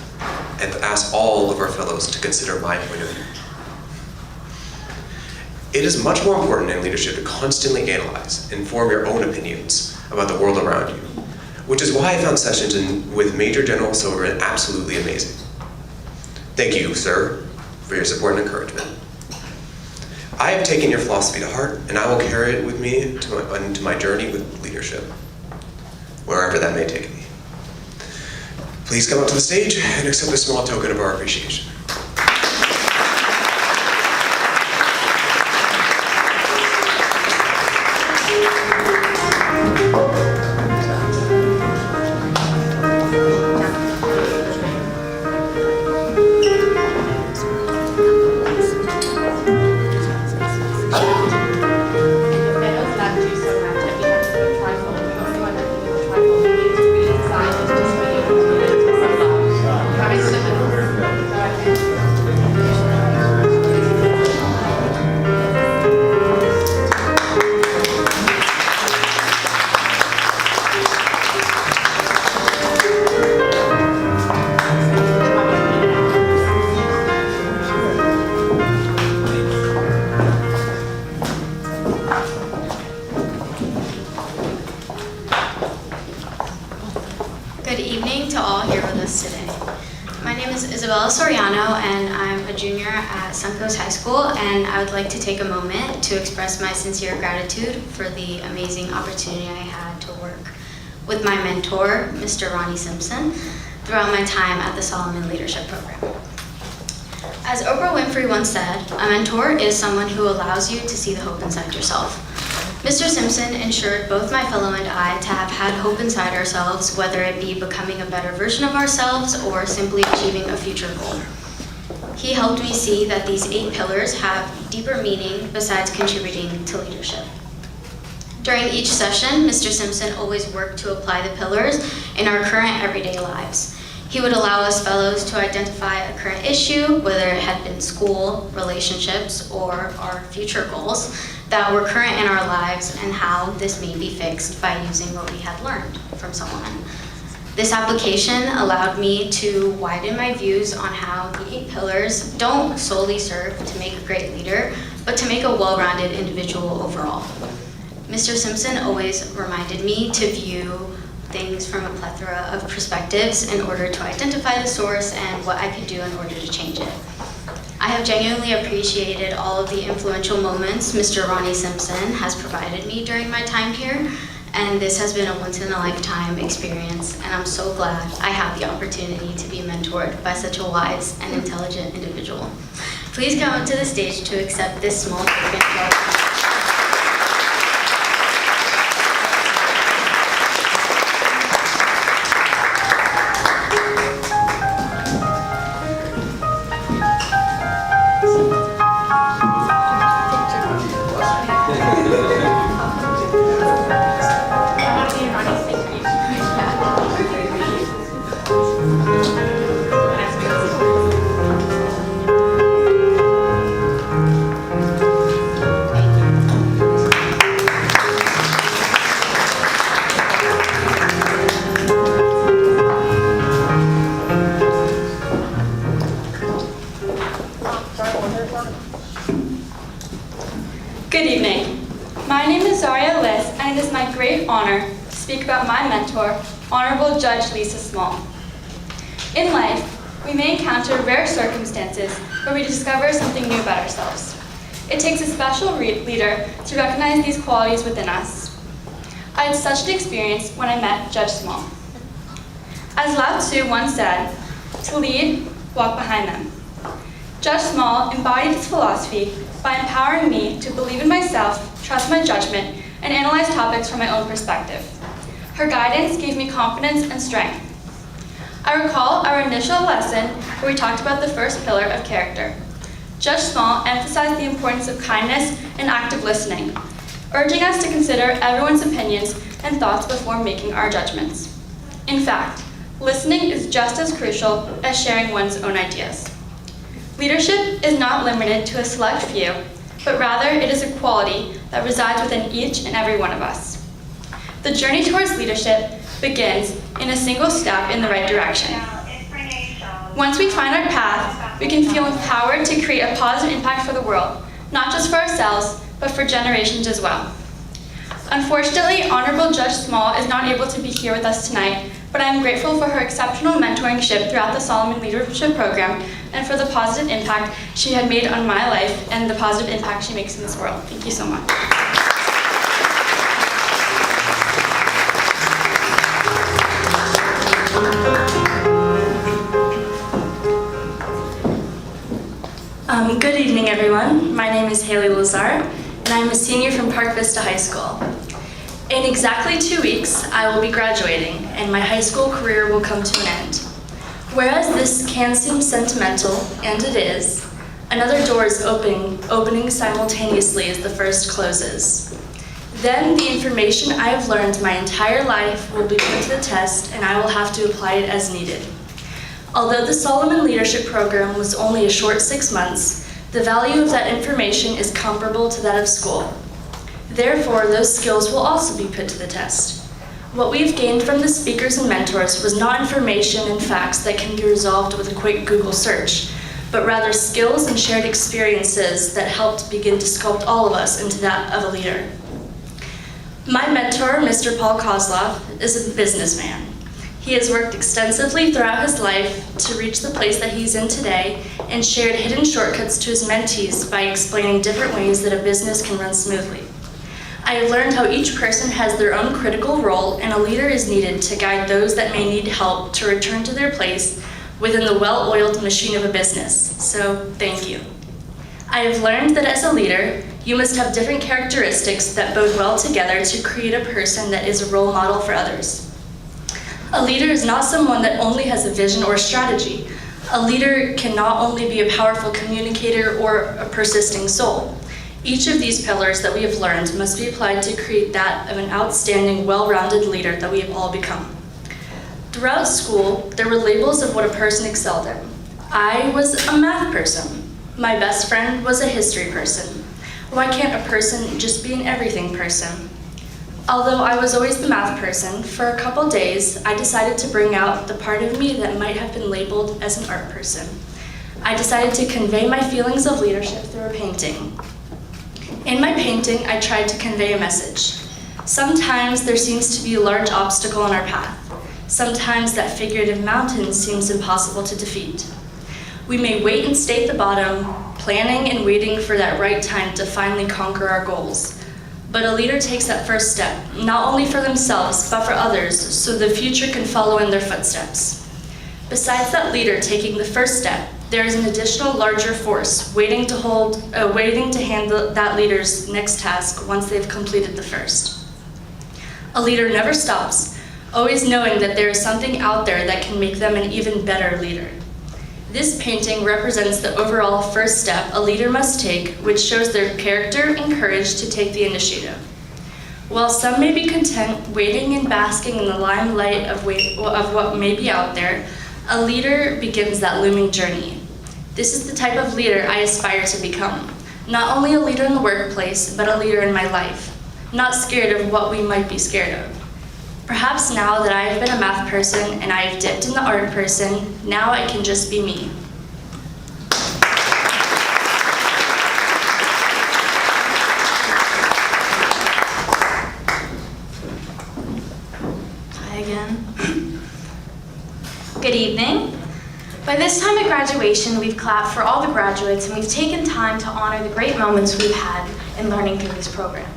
and asked all of our fellows to consider my point of view. It is much more important in leadership to constantly analyze and form your own opinions about the world around you, which is why I found sessions with Major General Silverman absolutely amazing. Thank you, sir, for your support and encouragement. I have taken your philosophy to heart, and I will carry it with me into my journey with leadership, wherever that may take me. Please come up to the stage and accept a small token of our appreciation. Coast High School, and I would like to take a moment to express my sincere gratitude for the amazing opportunity I had to work with my mentor, Mr. Ronnie Simpson, throughout my time at the Solomon Leadership Program. As Oprah Winfrey once said, a mentor is someone who allows you to see the hope inside yourself. Mr. Simpson ensured both my fellow and I to have had hope inside ourselves, whether it be becoming a better version of ourselves or simply achieving a future goal. He helped me see that these 8 pillars have deeper meaning besides contributing to leadership. During each session, Mr. Simpson always worked to apply the pillars in our current everyday lives. He would allow us fellows to identify a current issue, whether it had been school, relationships, or our future goals that were current in our lives and how this may be fixed by using what we had learned from someone. This application allowed me to widen my views on how the 8 pillars don't solely serve to make a great leader, but to make a well-rounded individual overall. Mr. Simpson always reminded me to view things from a plethora of perspectives in order to identify the source and what I could do in order to change it. I have genuinely appreciated all of the influential moments Mr. Ronnie Simpson has provided me during my time here, and this has been a once-in-a-lifetime experience, and I'm so glad I have the opportunity to be mentored by such a wise and intelligent individual. Please come up to the stage to accept this small token of our Good evening. My name is Zaria Liss, and it is my great honor to speak about my mentor, Honorable Judge Lisa Small. In life, we may encounter rare circumstances where we discover something new about ourselves. It takes a special leader to recognize these qualities within us. I had such an experience when I met Judge Small. As Lao Tzu once said, "To lead, walk behind them." Judge Small embodied this philosophy by empowering me to believe in myself, trust my judgment, and analyze topics from my own perspective. Her guidance gave me confidence and strength. I recall our initial lesson where we talked about the first pillar of character. Judge Small emphasized the importance of kindness and active listening, urging us to consider everyone's opinions and thoughts before making our judgments. In fact, listening is just as crucial as sharing one's own ideas. Leadership is not limited to a select few, but rather it is a quality that resides within each and every one of us. The journey towards leadership begins in a single step in the right direction. Once we find our path, we can feel empowered to create a positive impact for the world, not just for ourselves, but for generations as well. Unfortunately, Honorable Judge Small is not able to be here with us tonight, but I am grateful for her exceptional mentoringship throughout the Solomon Leadership Program and for the positive impact she had made on my life and the positive impact she makes in this world. Thank you so much. Good evening, everyone. My name is Haley Lazar, and I'm a senior from Park Vista High School. In exactly 2 weeks, I will be graduating, and my high school career will come to an end. Whereas this can seem sentimental, and it is, another door is opening simultaneously as the first closes. Then the information I have learned my entire life will be put to the test, and I will have to apply it as needed. Although the Solomon Leadership Program was only a short 6 months, the value of that information is comparable to that of school. Therefore, those skills will also be put to the test. What we've gained from the speakers and mentors was not information and facts that can be resolved with a quick Google search, but rather skills and shared experiences that helped begin to sculpt all of us into that of a leader. My mentor, Mr. Paul Kozlov, is a businessman. He has worked extensively throughout his life to reach the place that he's in today and shared hidden shortcuts to his mentees by explaining different ways that a business can run smoothly. I have learned how each person has their own critical role and a leader is needed to guide those that may need help to return to their place within the well-oiled machine of a business. So, thank you. I have learned that as a leader, you must have different characteristics that bode well together to create a person that is a role model for others. A leader is not someone that only has a vision or strategy. A leader can not only be a powerful communicator or a persisting soul. Each of these pillars that we have learned must be applied to create that of an outstanding, well-rounded leader that we have all become. Throughout school, there were labels of what a person excelled in. I was a math person. My best friend was a history person. Why can't a person just be an everything person? Although I was always the math person, for a couple days, I decided to bring out the part of me that might have been labeled as an art person. I decided to convey my feelings of leadership through a painting. In my painting, I tried to convey a message. Sometimes there seems to be a large obstacle in our path. Sometimes that figurative mountain seems impossible to defeat. We may wait and stay at the bottom, planning and waiting for that right time to finally conquer our goals. But a leader takes that first step, not only for themselves, but for others, so the future can follow in their footsteps. Besides that leader taking the first step, there is an additional larger force waiting to handle that leader's next task once they've completed the first. A leader never stops, always knowing that there is something out there that can make them an even better leader. This painting represents the overall first step a leader must take, which shows their character and courage to take the initiative. While some may be content waiting and basking in the limelight of what may be out there, a leader begins that looming journey. This is the type of leader I aspire to become. Not only a leader in the workplace, but a leader in my life. Not scared of what we might be scared of. Perhaps now that I have been a math person and I have dipped in the art person, now I can just be me. Hi again. Good evening. By this time at graduation, we've clapped for all the graduates and we've taken time to honor the great moments we've had in learning through this program.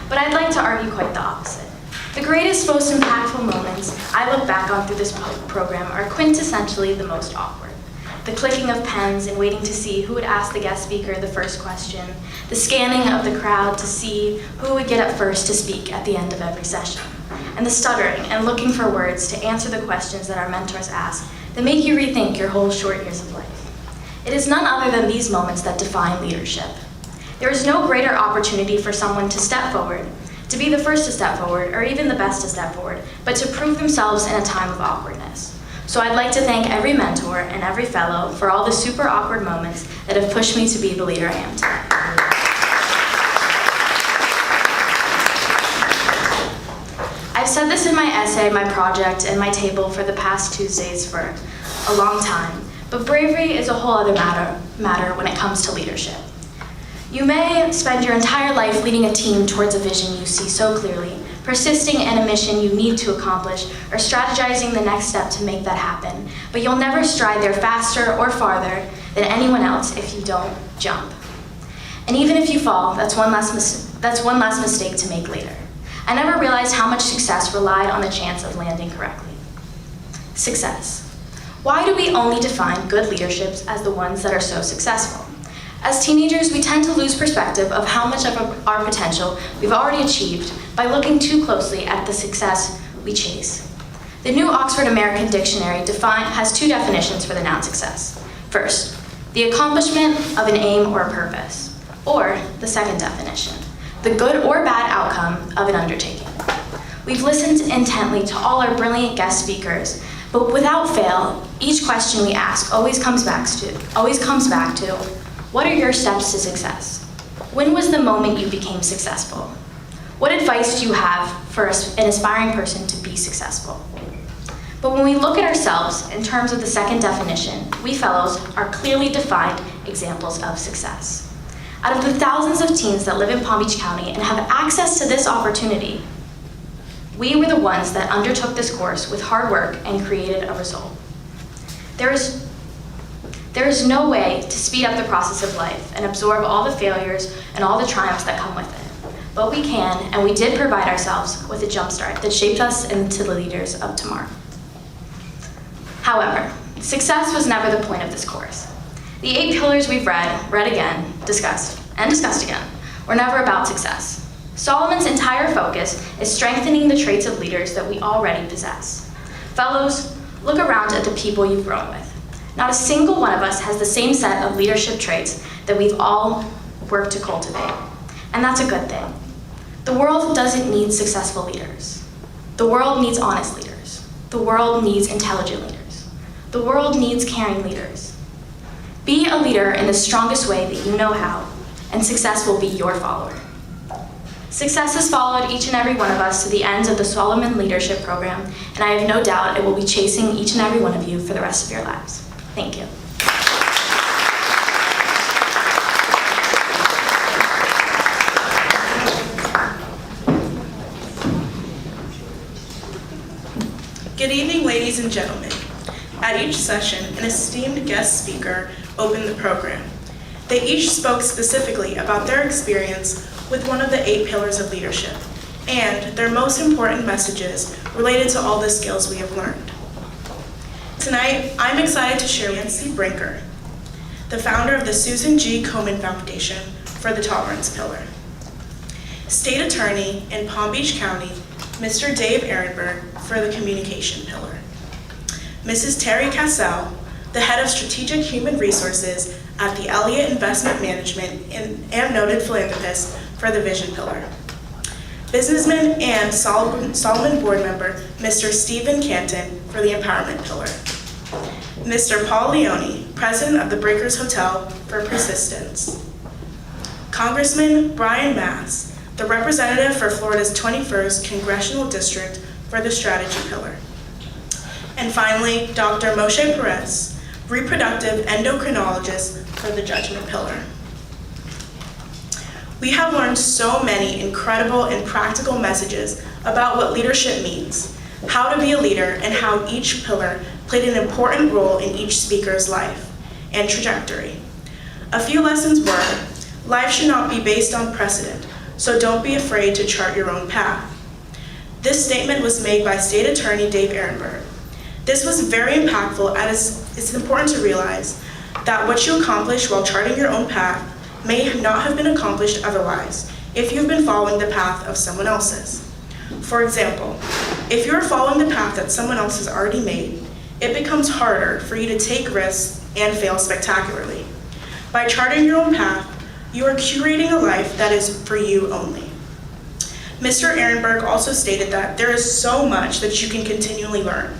But I'd like to argue quite the opposite. The greatest, most impactful moments I look back on through this program are quintessentially the most awkward. The clicking of pens and waiting to see who would ask the guest speaker the first question, the scanning of the crowd to see who would get up first to speak at the end of every session, and the stuttering and looking for words to answer the questions that our mentors ask that make you rethink your whole short years of life. It is none other than these moments that define leadership. There is no greater opportunity for someone to step forward, to be the first to step forward, or even the best to step forward, but to prove themselves in a time of awkwardness. So I'd like to thank every mentor and every fellow for all the super awkward moments that have pushed me to be the leader I am today. I've said this in my essay, my project, and my table for the past Tuesdays for a long time, but bravery is a whole other matter when it comes to leadership. You may spend your entire life leading a team towards a vision you see so clearly, persisting in a mission you need to accomplish, or strategizing the next step to make that happen, but you'll never stride there faster or farther than anyone else if you don't jump. And even if you fall, that's one less mistake to make later. I never realized how much success relied on the chance of landing correctly. Success. Why do we only define good leaderships as the ones that are so successful? As teenagers, we tend to lose perspective of how much of our potential we've already achieved by looking too closely at the success we chase. The New Oxford American Dictionary has two definitions for the noun success. First, the accomplishment of an aim or a purpose. Or, the second definition, the good or bad outcome of an undertaking. We've listened intently to all our brilliant guest speakers, but without fail, each question we ask always comes back to, what are your steps to success? When was the moment you became successful? What advice do you have for an aspiring person to be successful? But when we look at ourselves in terms of the second definition, we fellows are clearly defined examples of success. Out of the thousands of teens that live in Palm Beach County and have access to this opportunity, We were the ones that undertook this course with hard work and created a result. There is no way to speed up the process of life and absorb all the failures and all the triumphs that come with it. But we can, and we did provide ourselves with a jumpstart that shaped us into the leaders of tomorrow. However, success was never the point of this course. The 8 pillars we've read again, discussed again, were never about success. Solomon's entire focus is strengthening the traits of leaders that we already possess. Fellows, look around at the people you've grown with. Not a single one of us has the same set of leadership traits that we've all worked to cultivate, and that's a good thing. The world doesn't need successful leaders. The world needs honest leaders. The world needs intelligent leaders. The world needs caring leaders. Be a leader in the strongest way that you know how, and success will be your follower. Success has followed each and every one of us to the ends of the Solomon Leadership Program, and I have no doubt it will be chasing each and every one of you for the rest of your lives. Thank you. Good evening, ladies and gentlemen. At each session, an esteemed guest speaker opened the program. They each spoke specifically about their experience with one of the 8 pillars of leadership and their most important messages related to all the skills we have learned. Tonight, I'm excited to share Nancy Brinker, the founder of the Susan G. Komen Foundation for the Tolerance Pillar. State Attorney in Palm Beach County, Mr. Dave Ehrenberg for the Communication Pillar. Mrs. Terry Cassell, the Head of Strategic Human Resources at the Elliott Investment Management and noted philanthropist for the Vision Pillar. Businessman and Solomon Board Member, Mr. Stephen Canton for the Empowerment Pillar. Mr. Paul Leone, President of the Breakers Hotel for Persistence. Congressman Brian Mass, the representative for Florida's 21st Congressional District for the Strategy Pillar. And finally, Dr. Moshe Perez, reproductive endocrinologist for the Judgment Pillar. We have learned so many incredible and practical messages about what leadership means, how to be a leader, and how each pillar played an important role in each speaker's life and trajectory. A few lessons were, life should not be based on precedent, so don't be afraid to chart your own path. This statement was made by State Attorney Dave Ehrenberg. This was very impactful as it's important to realize that what you accomplish while charting your own path may not have been accomplished otherwise if you've been following the path of someone else's. For example, if you're following the path that someone else has already made, it becomes harder for you to take risks and fail spectacularly. By charting your own path, you are curating a life that is for you only. Mr. Ehrenberg also stated that there is so much that you can continually learn.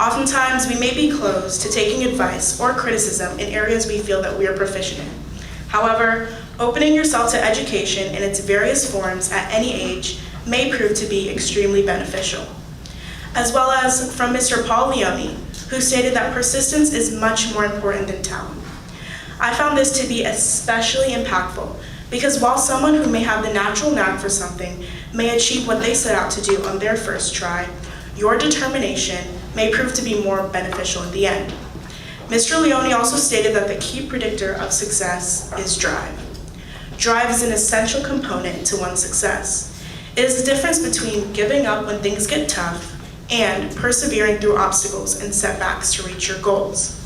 Oftentimes, we may be closed to taking advice or criticism in areas we feel that we are proficient in. However, opening yourself to education in its various forms at any age may prove to be extremely beneficial. As well as from Mr. Paul Leone, who stated that persistence is much more important than talent. I found this to be especially impactful because while someone who may have the natural knack for something may achieve what they set out to do on their first try, your determination may prove to be more beneficial in the end. Mr. Leone also stated that the key predictor of success is drive. Drive is an essential component to one's success. It is the difference between giving up when things get tough and persevering through obstacles and setbacks to reach your goals.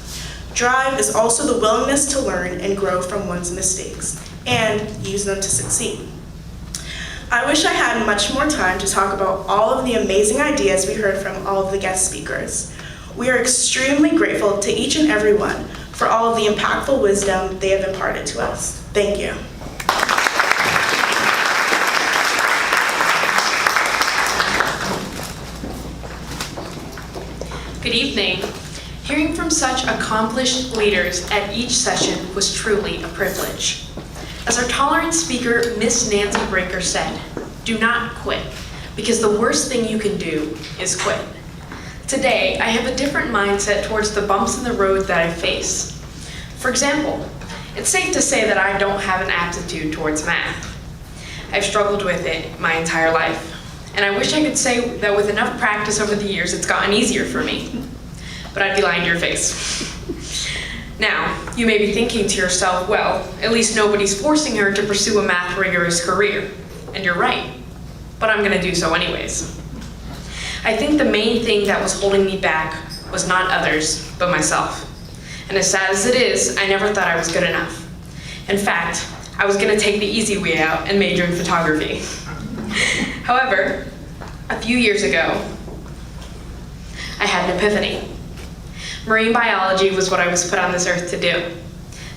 Drive is also the willingness to learn and grow from one's mistakes and use them to succeed. I wish I had much more time to talk about all of the amazing ideas we heard from all of the guest speakers. We are extremely grateful to each and every one for all of the impactful wisdom they have imparted to us. Thank you. Good evening. Hearing from such accomplished leaders at each session was truly a privilege. As our tolerance speaker, Miss Nancy Brinker said, do not quit, because the worst thing you can do is quit. Today, I have a different mindset towards the bumps in the road that I face. For example, it's safe to say that I don't have an aptitude towards math. I've struggled with it my entire life. And I wish I could say that with enough practice over the years, it's gotten easier for me. But I'd be lying to your face. Now, you may be thinking to yourself, well, at least nobody's forcing her to pursue a math rigorous career. And you're right, but I'm gonna do so anyways. I think the main thing that was holding me back was not others, but myself. And as sad as it is, I never thought I was good enough. In fact, I was gonna take the easy way out and major in photography. However, a few years ago, I had an epiphany. Marine biology was what I was put on this earth to do.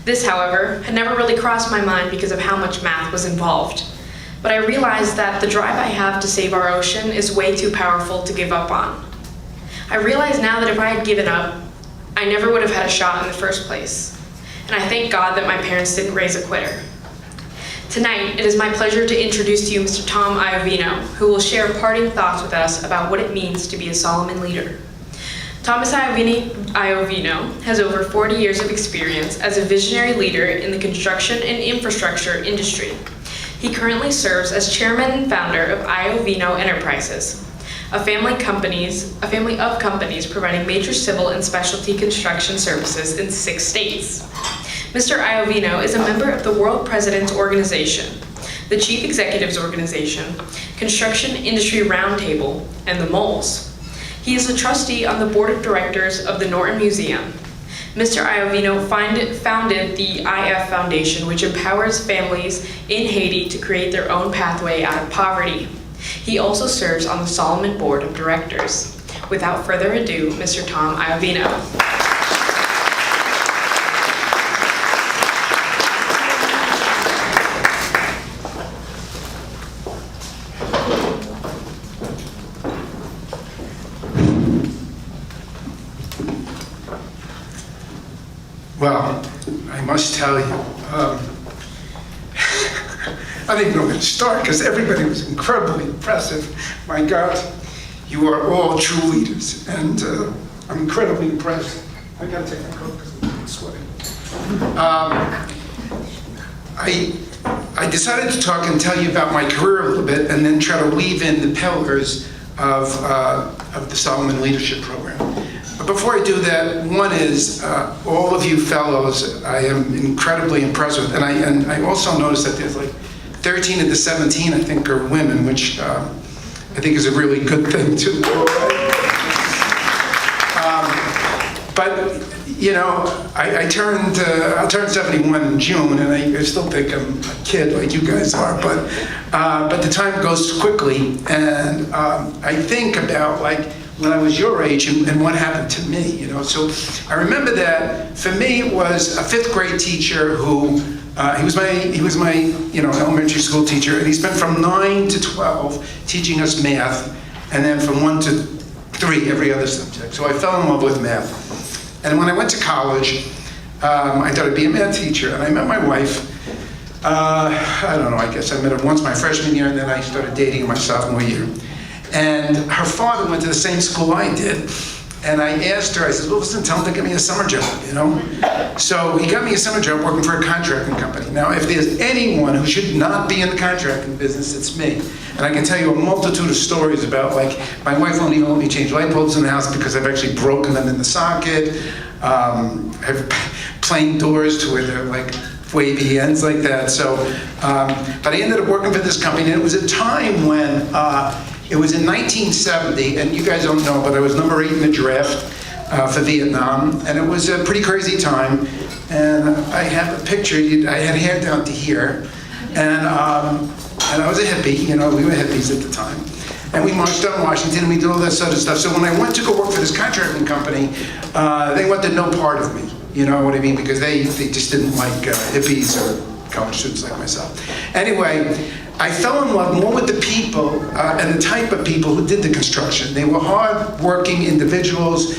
This, however, had never really crossed my mind because of how much math was involved. But I realized that the drive I have to save our ocean is way too powerful to give up on. I realize now that if I had given up, I never would have had a shot in the first place. And I thank God that my parents didn't raise a quitter. Tonight, it is my pleasure to introduce to you Mr. Tom Iovino, who will share parting thoughts with us about what it means to be a Solomon leader. Thomas Iovino has over 40 years of experience as a visionary leader in the construction and infrastructure industry. He currently serves as chairman and founder of Iovino Enterprises, a family of companies providing major civil and specialty construction services in 6 states. Mr. Iovino is a member of the World Presidents Organization, the Chief Executives Organization, Construction Industry Roundtable, and the Moles. He is a trustee on the board of directors of the Norton Museum. Mr. Iovino founded the IF Foundation, which empowers families in Haiti to create their own pathway out of poverty. He also serves on the Solomon Board of Directors. Without further ado, Mr. Tom Iovino. Well, I must tell you, I don't even know where to start because everybody was incredibly impressive. My God, you are all true leaders, and I'm incredibly impressed. I gotta take my coat because I'm sweating. I decided to talk and tell you about my career a little bit and then try to weave in the pillars of the Solomon Leadership Program. But before I do that, one is all of you fellows I am incredibly impressed with. And I also noticed that there's like 13 of the 17, I think, are women, which I think is a really good thing too. But you know, I'll turn 71 in June, and I still think I'm a kid like you guys are. But the time goes quickly, and I think about like when I was your age and what happened to me. You know, so I remember that for me it was a 5th grade teacher who he was my elementary school teacher, and he spent from 9 to 12 teaching us math, and then from 1 to 3 every other subject. So I fell in love with math. And when I went to college, I thought I'd be a math teacher, and I met my wife. I don't know, I guess I met her once my freshman year, and then I started dating my sophomore year. And her father went to the same school I did. And I asked her, I said, well, listen, tell him to give me a summer job, you know? So he got me a summer job working for a contracting company. Now, if there's anyone who should not be in the contracting business, it's me. And I can tell you a multitude of stories about, like, my wife won't even let me change light bulbs in the house because I've actually broken them in the socket. I've plain doors to where they're, like, wavy ends like that. So, but I ended up working for this company, and it was a time when, it was in 1970, and you guys don't know, but I was number 8 in the draft for Vietnam, and it was a pretty crazy time. And I have a picture. I had hair down to here, and I was a hippie. You know, we were hippies at the time, and we marched on Washington, and we did all that sort of stuff. So when I went to go work for this contracting company, they wanted no part of me. You know what I mean? Because they just didn't like hippies or college students like myself. Anyway, I fell in love more with the people and the type of people who did the construction. They were hard-working individuals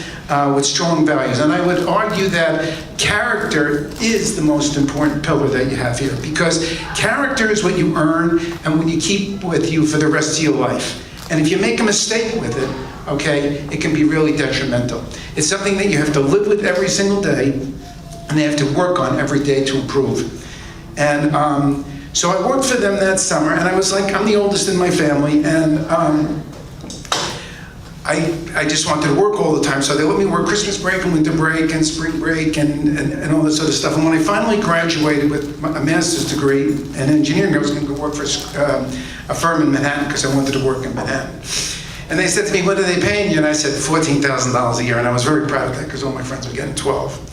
with strong values. And I would argue that character is the most important pillar that you have here, because character is what you earn and what you keep with you for the rest of your life. And if you make a mistake with it, okay, it can be really detrimental. It's something that you have to live with every single day, and they have to work on every day to improve. And So I worked for them that summer, and I was like, I'm the oldest in my family, and I just wanted to work all the time, so they let me work Christmas break and winter break and spring break and all this sort of stuff. And when I finally graduated with a master's degree in engineering, I was going to go work for a firm in Manhattan because I wanted to work in Manhattan. And they said to me, what are they paying you? And I said, $14,000 a year, and I was very proud of that because all my friends were getting 12.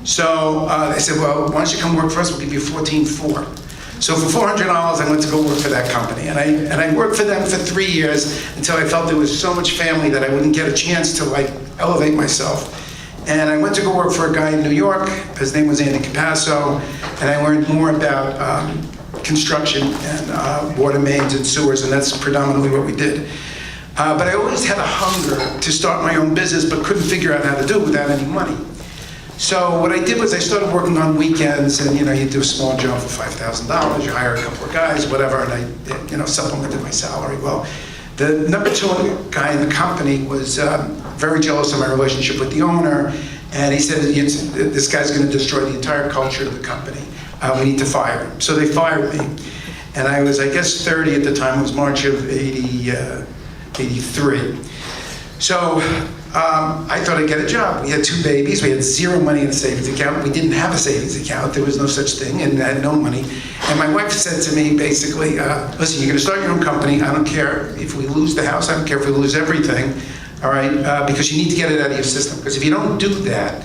So they said, well, why don't you come work for us? We'll give you $14,400. So for $400, I went to go work for that company. And I worked for them for 3 years until I felt there was so much family that I wouldn't get a chance to like elevate myself. And I went to go work for a guy in New York. His name was Andy Capasso. And I learned more about construction and water mains and sewers, and that's predominantly what we did. But I always had a hunger to start my own business, but couldn't figure out how to do it without any money. So what I did was I started working on weekends, and you do a small job for $5,000, you hire a couple of guys, whatever, and I supplemented my salary. Well, the number 2 guy in the company was very jealous of my relationship with the owner, and he said, this guy's going to destroy the entire culture of the company. We need to fire him. So they fired me, and I was, I guess, 30 at the time. It was March of 83. So I thought I'd get a job. We had 2 babies. We had 0 money in a savings account. We didn't have a savings account. There was no such thing, and I had no money. And my wife said to me, basically, listen, you're going to start your own company. I don't care if we lose the house. I don't care if we lose everything, all right? Because you need to get it out of your system. Because if you don't do that,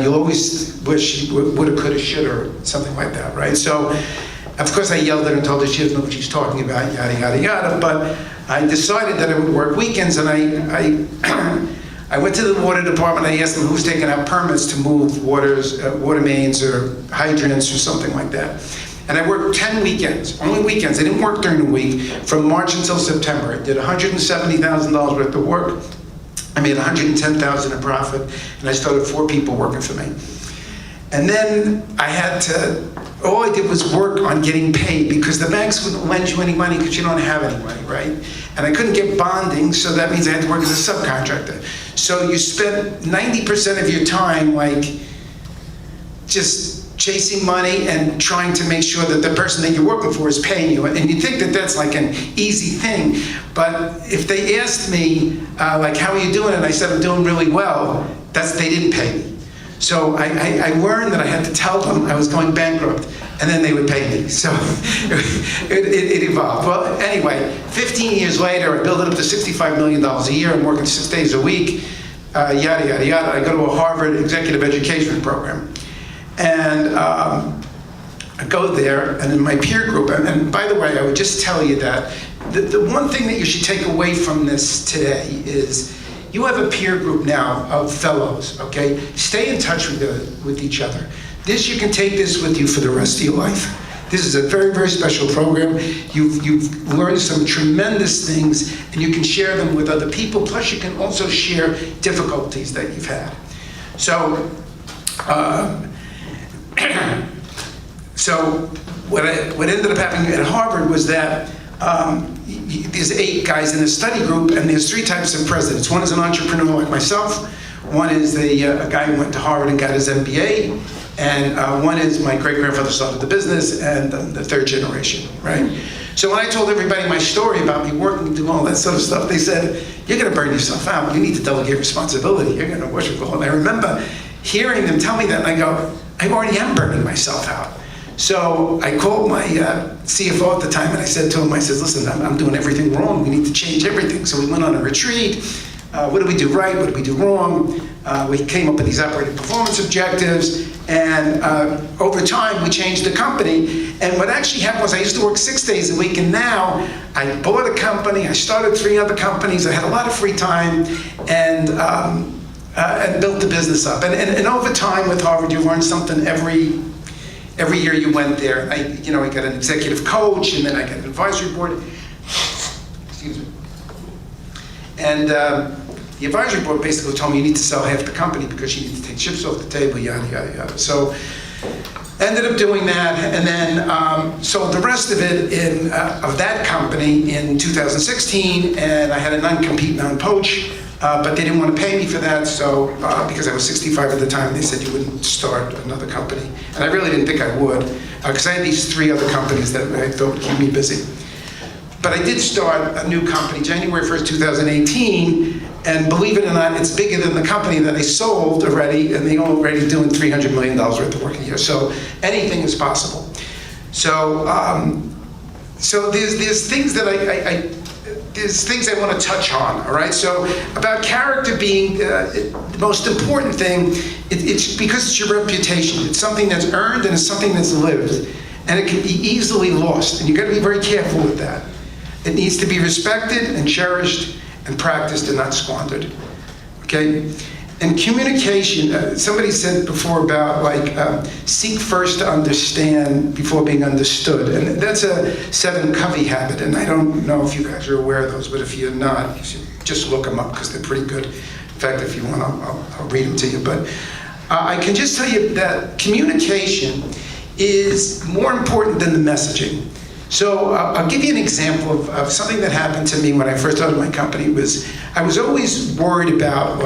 you'll always wish you woulda, coulda, shoulda, or something like that, right? So, of course, I yelled at her and told her she doesn't know what she's talking about, yada, yada, yada. But I decided that I would work weekends, and I went to the water department. I asked them who's taking out permits to move water mains or hydrants or something like that. And I worked 10 weekends, only weekends. I didn't work during the week from March until September. I did $170,000 worth of work. I made $110,000 in profit, and I started 4 people working for me. And then I had to, all I did was work on getting paid because the banks wouldn't lend you any money because you don't have any money, right? And I couldn't get bonding, so that means I had to work as a subcontractor. So you spend 90% of your time like just chasing money and trying to make sure that the person that you're working for is paying you. And you think that that's like an easy thing, but if they asked me, like, how are you doing? And I said, I'm doing really well, they didn't pay me. So I learned that I had to tell them I was going bankrupt, and then they would pay me. So it evolved. Well, anyway, 15 years later, I built it up to $65 million a year. I'm working 6 days a week, yada, yada, yada. I go to a Harvard executive education program. And I go there, and in my peer group, and by the way, I would just tell you that the one thing that you should take away from this today is you have a peer group now of fellows, okay? Stay in touch with each other. You can take this with you for the rest of your life. This is a very, very special program. You've learned some tremendous things, and you can share them with other people. Plus, you can also share difficulties that you've had. So, what ended up happening at Harvard was that there's 8 guys in a study group, and there's 3 types of presidents. One is an entrepreneur like myself. One is a guy who went to Harvard and got his MBA. And one is my great-grandfather started the business, and the 3rd generation, right? So when I told everybody my story about me working, doing all that sort of stuff, they said, you're going to burn yourself out. You need to delegate responsibility. You're going to worship God. And I remember hearing them tell me that, and I go, I already am burning myself out. So I called my CFO at the time, and I said to him, I said, listen, I'm doing everything wrong. We need to change everything. So we went on a retreat. What do we do right? What do we do wrong? We came up with these operating performance objectives, and over time we changed the company. And what actually happened was I used to work 6 days a week, and now I bought a company, I started 3 other companies, I had a lot of free time, and built the business up. And over time with Harvard, you learn something every year you went there. I got an executive coach, and then I got an advisory board. Excuse me. And the advisory board basically told me you need to sell half the company because you need to take chips off the table, yada, yada, yada. So ended up doing that, and then sold the rest of it of that company in 2016, and I had a non-compete, non-poach but they didn't want to pay me for that, so, because I was 65 at the time, they said you wouldn't start another company. And I really didn't think I would, because I had these 3 other companies that I thought would keep me busy. But I did start a new company, January 1st, 2018, and believe it or not, it's bigger than the company that I sold already, and they're already doing $300 million worth of work a year, so anything is possible. So, there's things that there's things I want to touch on, all right? So about character being the most important thing, it's because it's your reputation. It's something that's earned and it's something that's lived. And it can be easily lost, and you've got to be very careful with that. It needs to be respected and cherished and practiced and not squandered, okay? And communication, somebody said before about seek first to understand before being understood. And that's a 7 Covey habit, and I don't know if you guys are aware of those, but if you're not, you should just look them up because they're pretty good. In fact, if you want, I'll read them to you. But I can just tell you that communication is more important than the messaging. So I'll give you an example of something that happened to me when I first started my company. I was always worried about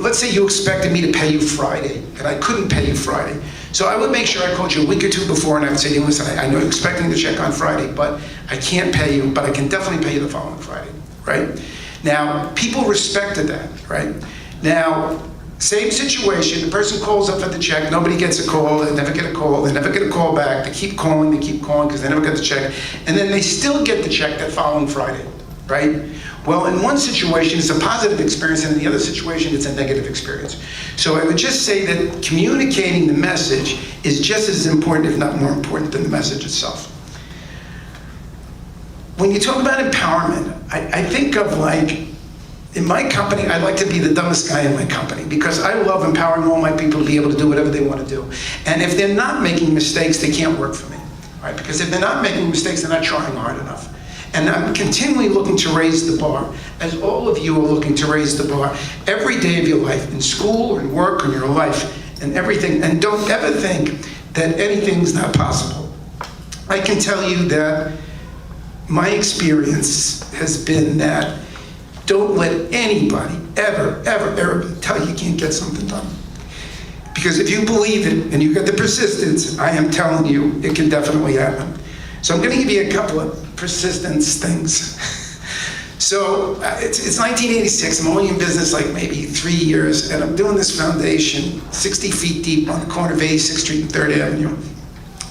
let's say you expected me to pay you Friday, and I couldn't pay you Friday. So I would make sure I called you a week or 2 before, and I would say to you, listen, I know you're expecting the check on Friday, but I can't pay you, but I can definitely pay you the following Friday, right? Now, people respected that, right? Now, same situation, the person calls up for the check, nobody gets a call, they never get a call, they never get a call back, they keep calling because they never get the check, and then they still get the check that following Friday, right? Well, in one situation, it's a positive experience, and in the other situation, it's a negative experience. So I would just say that communicating the message is just as important, if not more important, than the message itself. When you talk about empowerment, I think of in my company, I like to be the dumbest guy in my company because I love empowering all my people to be able to do whatever they want to do. And if they're not making mistakes, they can't work for me, right? Because if they're not making mistakes, they're not trying hard enough. And I'm continually looking to raise the bar, as all of you are looking to raise the bar every day of your life, in school, or in work, or in your life, and everything. And don't ever think that anything's not possible. I can tell you that my experience has been that don't let anybody ever tell you can't get something done. Because if you believe it and you got the persistence, I am telling you, it can definitely happen. So I'm going to give you a couple of persistence things. So it's 1986, I'm only in business maybe 3 years, and I'm doing this foundation 60 feet deep on the corner of 86th Street and 3rd Avenue.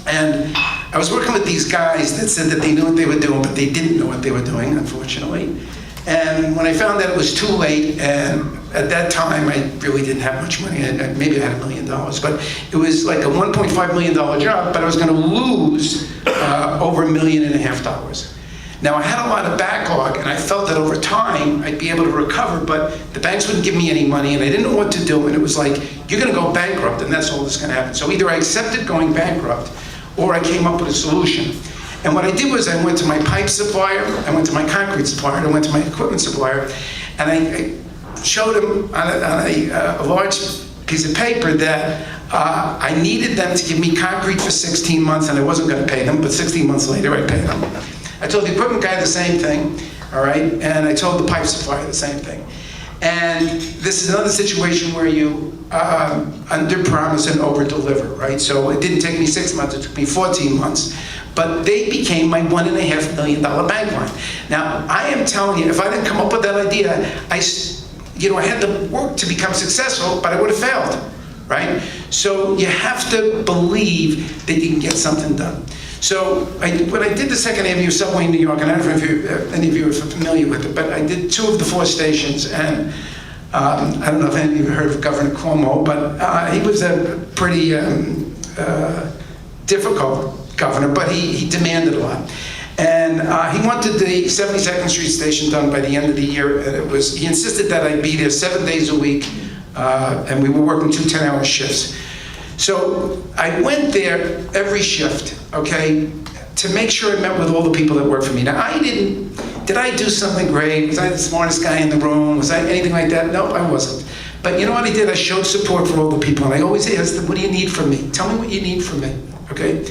And I was working with these guys that said that they knew what they were doing, but they didn't know what they were doing, unfortunately. And when I found that it was too late, and at that time I really didn't have much money, maybe I had $1 million, but it was like a $1.5 million job, but I was going to lose over $1.5 million. Now I had a lot of backlog, and I felt that over time I'd be able to recover, but the banks wouldn't give me any money, and I didn't know what to do, and it was like, you're going to go bankrupt, and that's all that's going to happen. So either I accepted going bankrupt, or I came up with a solution. And what I did was I went to my pipe supplier, I went to my concrete supplier, I went to my equipment supplier, and I showed them on a large piece of paper that I needed them to give me concrete for 16 months, and I wasn't going to pay them, but 16 months later I paid them. I told the equipment guy the same thing, all right, and I told the pipe supplier the same thing. And this is another situation where you under-promise and over-deliver, right? So it didn't take me 6 months, it took me 14 months. But they became my $1.5 million bank line. Now, I am telling you, if I didn't come up with that idea, I had to work to become successful, but I would have failed, right? So you have to believe that you can get something done. So when I did the 2nd Avenue subway in New York, and I don't know if any of you are familiar with it, but I did 2 of the 4 stations, and I don't know if any of you have heard of Governor Cuomo, but he was a pretty difficult governor, but he demanded a lot. And he wanted the 72nd Street station done by the end of the year, and he insisted that I be there 7 days a week, and we were working 2 10-hour shifts. So I went there every shift, okay, to make sure I met with all the people that work for me. Now, did I do something great? Was I the smartest guy in the room? Was I anything like that? No, I wasn't. But you know what I did? I showed support for all the people, and I always asked them, what do you need from me? Tell me what you need from me, okay?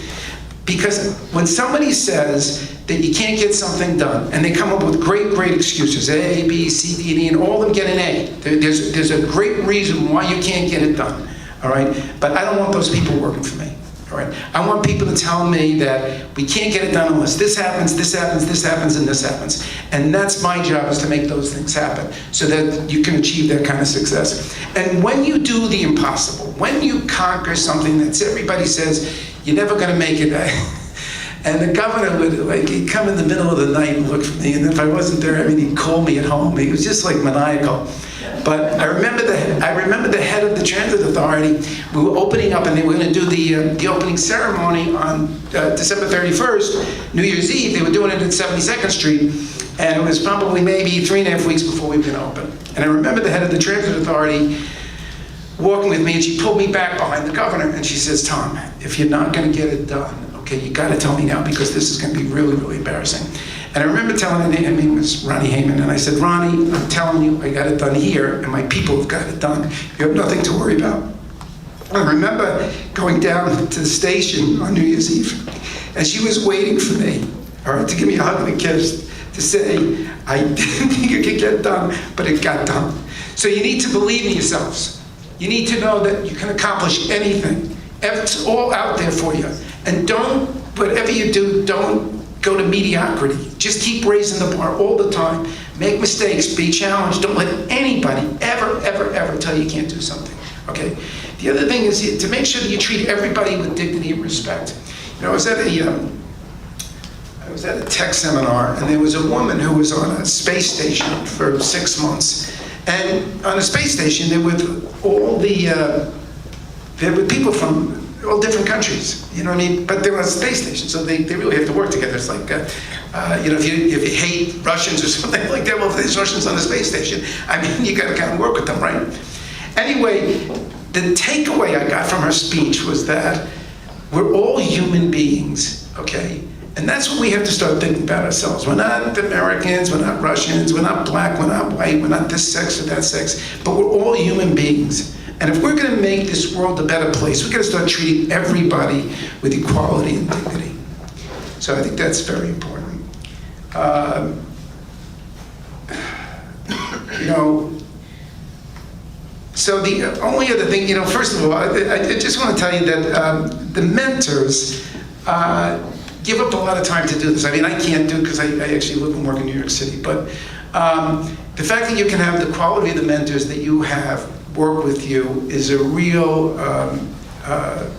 Because when somebody says that you can't get something done, and they come up with great excuses, A, B, C, D, and E, and all of them get an A. There's a great reason why you can't get it done, all right? But I don't want those people working for me, all right? I want people to tell me that we can't get it done unless this happens, this happens, this happens, and this happens. And that's my job, is to make those things happen so that you can achieve that kind of success. And when you do the impossible, when you conquer something that everybody says, you're never gonna make it, and the governor would, like, he'd come in the middle of the night and look for me, and if I wasn't there, I mean, he'd call me at home. He was just like maniacal. But I remember the head of the transit authority. We were opening up, and they were going to do the opening ceremony on December 31st, New Year's Eve. They were doing it at 72nd Street, and it was probably maybe 3.5 weeks before we were going to open. And I remember the head of the transit authority walking with me, and she pulled me back behind the governor, and she says, "Tom, if you're not going to get it done, okay, you got to tell me now, because this is going to be really embarrassing." And I remember telling her, her name was Ronnie Heyman, and I said, "Ronnie, I'm telling you, I got it done here, and my people have got it done. You have nothing to worry about." I remember going down to the station on New Year's Eve, and she was waiting for me, all right, to give me a hug and a kiss, to say, "I didn't think it could get done, but it got done." So you need to believe in yourselves. You need to know that you can accomplish anything. It's all out there for you. And don't, whatever you do, don't go to mediocrity. Just keep raising the bar all the time. Make mistakes, be challenged. Don't let anybody ever tell you can't do something, okay? The other thing is to make sure that you treat everybody with dignity and respect. You know, I was at a tech seminar, and there was a woman who was on a space station for 6 months. And on a space station, there were people from all different countries, you know what I mean? But they were on a space station, so they really have to work together. It's like, you know, if you hate Russians or something like that, well, if there's Russians on the space station, I mean, you gotta kind of work with them, right? Anyway, the takeaway I got from her speech was that we're all human beings, okay? And that's what we have to start thinking about ourselves. We're not Americans, we're not Russians, we're not black, we're not white, we're not this sex or that sex, but we're all human beings. And if we're gonna make this world a better place, we're gonna start treating everybody with equality and dignity. So I think that's very important. You know, so the only other thing, you know, first of all, I just wanna tell you that the mentors, give up a lot of time to do this. I mean, I can't do it because I actually live and work in New York City, but the fact that you can have the quality of the mentors that you have work with you is a real,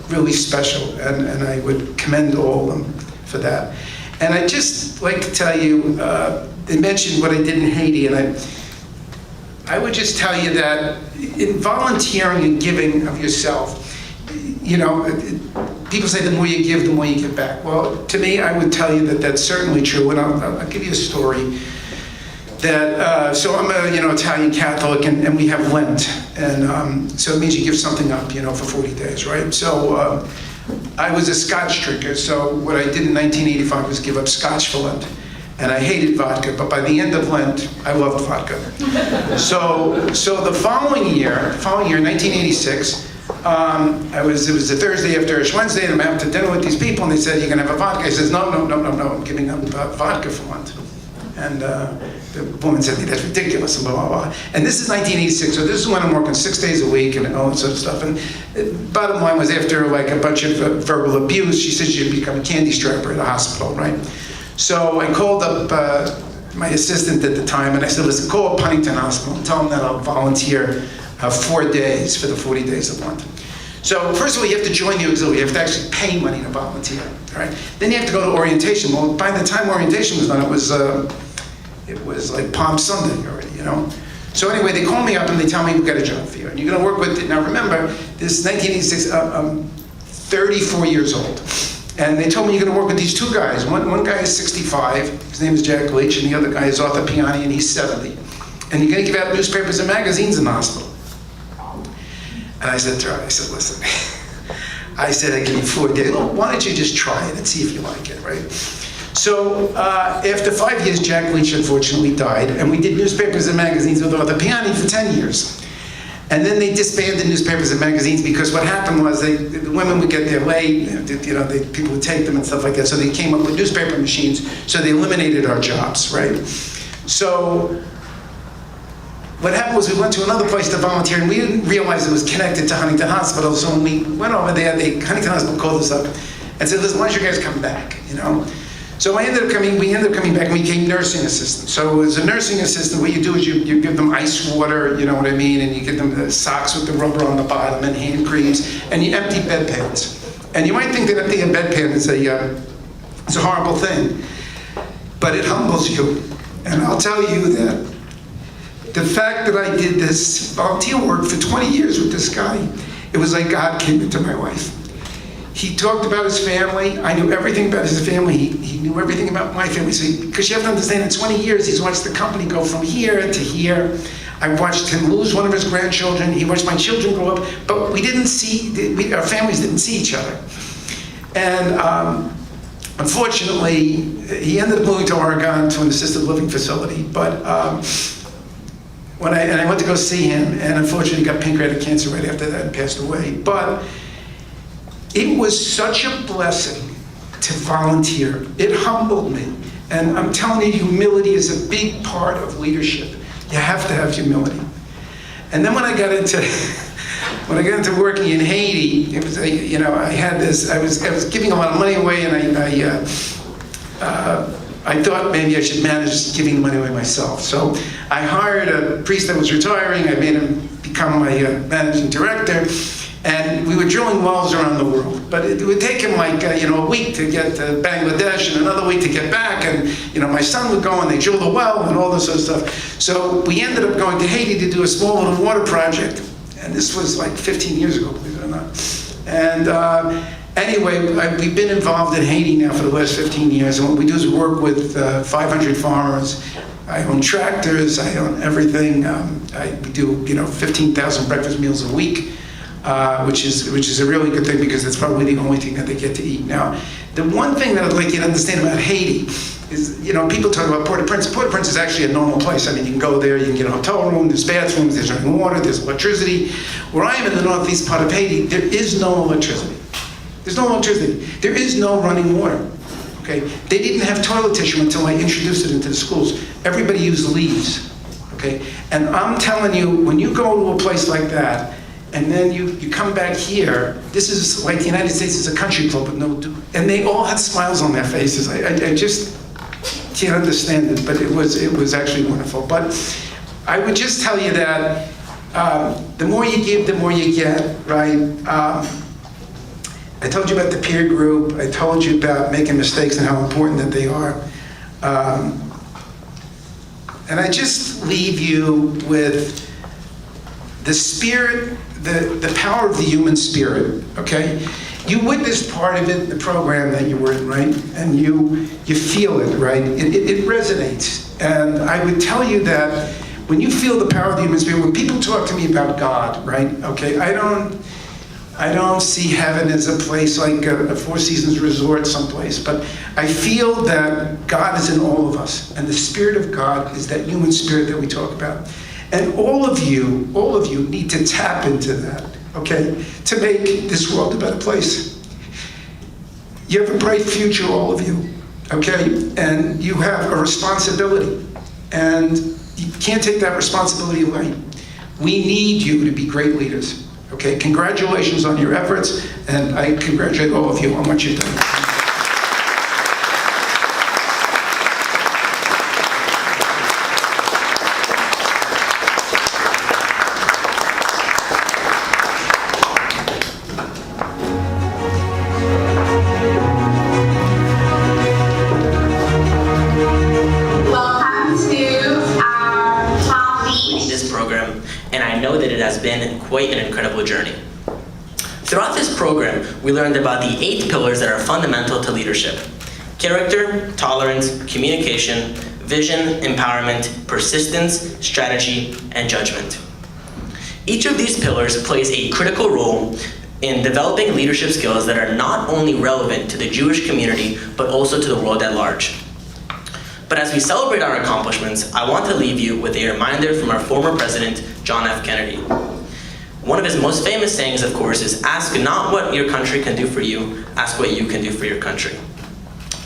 really special, and I would commend all of them for that. And I'd just like to tell you, they mentioned what I did in Haiti, and I would just tell you that in volunteering and giving of yourself, you know, people say the more you give, the more you get back. Well, to me, I would tell you that that's certainly true, and I'll give you a story. That, so I'm a, you know, Italian Catholic, and we have Lent, and so it means you give something up, you know, for 40 days, right? So I was a Scotch drinker, so what I did in 1985 was give up Scotch for Lent. And I hated vodka, but by the end of Lent, I loved vodka. So the following year, 1986, it was the Thursday after Ash Wednesday, and I'm out to dinner with these people, and they said, "You're gonna have a vodka." I says, no, I'm giving up vodka for Lent. And the woman said, "That's ridiculous," and blah, blah, blah. And this is 1986, so this is when I'm working 6 days a week and all that sort of stuff. And bottom line was, after like a bunch of verbal abuse, she said she'd become a candy strapper at a hospital, right? So I called up my assistant at the time, and I said, "Listen, call up Huntington Hospital and tell them that I'll volunteer 4 days for the 40 days of Lent." So first of all, you have to join the auxiliary. You have to actually pay money to volunteer, all right? Then you have to go to orientation. Well, by the time orientation was done, it was like Palm Sunday already, you know? So anyway, they call me up and they tell me, "We've got a job for you. And you're gonna work with," now remember, this is 1986, I'm 34 years old. And they told me, "You're gonna work with these 2 guys. One guy is 65, his name is Jack Leach, and the other guy is Arthur Piani, and he's 70. And you're gonna give out newspapers and magazines in the hospital." And I said to her, "Listen," I said, "I give you 4 days. Well, why don't you just try it and see if you like it, right?" So after 5 years, Jack Leach unfortunately died, and we did newspapers and magazines with Arthur Piani for 10 years. And then they disbanded newspapers and magazines because what happened was the women would get there late, people would take them and stuff like that. So they came up with newspaper machines. So they eliminated our jobs, right? So what happened was we went to another place to volunteer, and we didn't realize it was connected to Huntington Hospital. So when we went over there, Huntington Hospital called us up and said, "Listen, why don't you guys come back?" So we ended up coming back and we became nursing assistants. So as a nursing assistant, what you do is you give them ice water, you know what I mean, and you give them the socks with the rubber on the bottom and hand creams, and you empty bedpans. And you might think that emptying a bedpan is a horrible thing, but it humbles you. And I'll tell you that the fact that I did this volunteer work for 20 years with this guy, it was like God came into my life. He talked about his family. I knew everything about his family. He knew everything about my family. So because you have to understand, in 20 years, he's watched the company go from here to here. I watched him lose one of his grandchildren. He watched my children grow up. But we didn't see, our families didn't see each other. And unfortunately, he ended up moving to Oregon to an assisted living facility. But I went to go see him, and unfortunately, he got pancreatic cancer right after that and passed away. But it was such a blessing to volunteer. It humbled me. And I'm telling you, humility is a big part of leadership. You have to have humility. And then when I got into working in Haiti, it was I was giving a lot of money away, and I thought maybe I should manage giving the money away myself. So I hired a priest that was retiring. I made him become my managing director. And we were drilling wells around the world, but it would take him like a week to get to Bangladesh and another week to get back. And my son would go and they drill the well and all this sort of stuff. So we ended up going to Haiti to do a small little water project, and this was like 15 years ago, believe it or not. And anyway, we've been involved in Haiti now for the last 15 years, and what we do is work with 500 farmers. I own tractors, I own everything. We do 15,000 breakfast meals a week. Which is a really good thing because it's probably the only thing that they get to eat. Now, the one thing that I'd like you to understand about Haiti is, people talk about Port-au-Prince. Port-au-Prince is actually a normal place. I mean, you can go there, you can get a hotel room, there's bathrooms, there's running water, there's electricity. Where I am in the northeast part of Haiti, there is no electricity. There's no electricity. There is no running water. Okay? They didn't have toilet tissue until I introduced it into the schools. Everybody used leaves. Okay? And I'm telling you, when you go to a place like that, and then you come back here, this is like the United States is a country club with no, and they all had smiles on their faces. I just can't understand it, but it was actually wonderful. But I would just tell you that the more you give, the more you get, right? I told you about the peer group. I told you about making mistakes and how important that they are. And I just leave you with the spirit, the power of the human spirit, okay? You witnessed part of it in the program that you were in, right? And you feel it, right? It resonates. And I would tell you that when you feel the power of the human spirit, when people talk to me about God, right? Okay, I don't see heaven as a place like a Four Seasons resort someplace, but I feel that God is in all of us. And the Spirit of God is that human spirit that we talk about. And all of you need to tap into that, okay, to make this world a better place. You have a bright future, all of you, okay? And you have a responsibility, and you can't take that responsibility away. We need you to be great leaders, okay? Congratulations on your efforts, and I congratulate all of you on what you've done. Quite an incredible journey. Throughout this program, we learned about the 8 pillars that are fundamental to leadership: character, tolerance, communication, vision, empowerment, persistence, strategy, and judgment. Each of these pillars plays a critical role in developing leadership skills that are not only relevant to the Jewish community, but also to the world at large. But as we celebrate our accomplishments, I want to leave you with a reminder from our former president, John F. Kennedy. One of his most famous sayings, of course, is ask not what your country can do for you, ask what you can do for your country.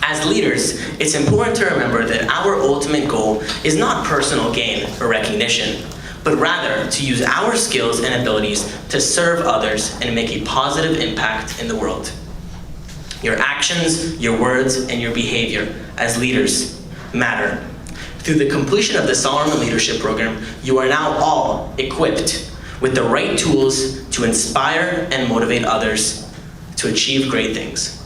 As leaders, it's important to remember that our ultimate goal is not personal gain or recognition, but rather to use our skills and abilities to serve others and make a positive impact in the world. Your actions, your words, and your behavior as leaders matter. Through the completion of the Solomon Leadership Program, you are now all equipped with the right tools to inspire and motivate others to achieve great things.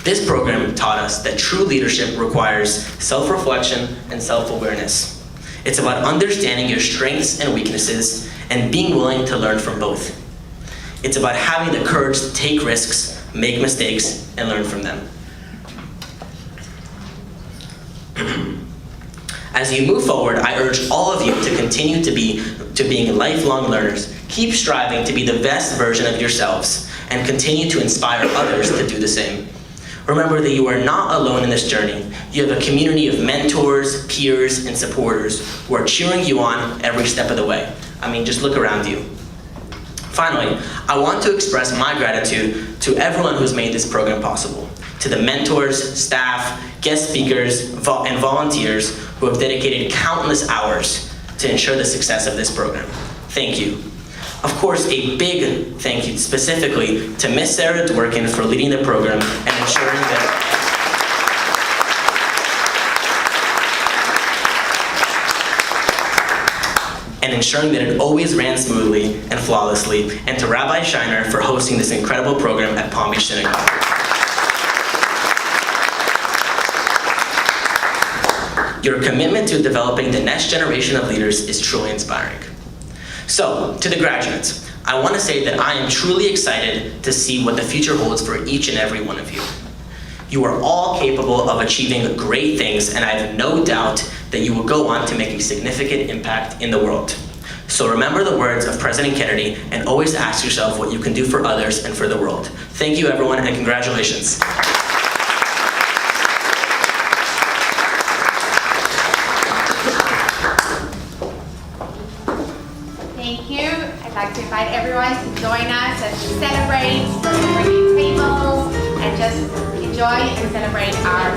This program taught us that true leadership requires self-reflection and self-awareness. It's about understanding your strengths and weaknesses and being willing to learn from both. It's about having the courage to take risks, make mistakes, and learn from them. As you move forward, I urge all of you to continue to being lifelong learners. Keep striving to be the best version of yourselves and continue to inspire others to do the same. Remember that you are not alone in this journey. You have a community of mentors, peers, and supporters who are cheering you on every step of the way. I mean, just look around you. Finally, I want to express my gratitude to everyone who's made this program possible. To the mentors, staff, guest speakers, and volunteers who have dedicated countless hours to ensure the success of this program. Thank you. Of course, a big thank you specifically to Miss Sarah Dworkin for leading the program and ensuring that it always ran smoothly and flawlessly, and to Rabbi Shiner for hosting this incredible program at Palm Beach Synagogue. Your commitment to developing the next generation of leaders is truly inspiring. So, to the graduates, I want to say that I am truly excited to see what the future holds for each and every one of you. You are all capable of achieving great things, and I have no doubt that you will go on to make a significant impact in the world. So remember the words of President Kennedy and always ask yourself what you can do for others and for the world. Thank you, everyone, and congratulations. Thank you. I'd like to invite everyone to join us as we celebrate, bring tables, and just enjoy and celebrate our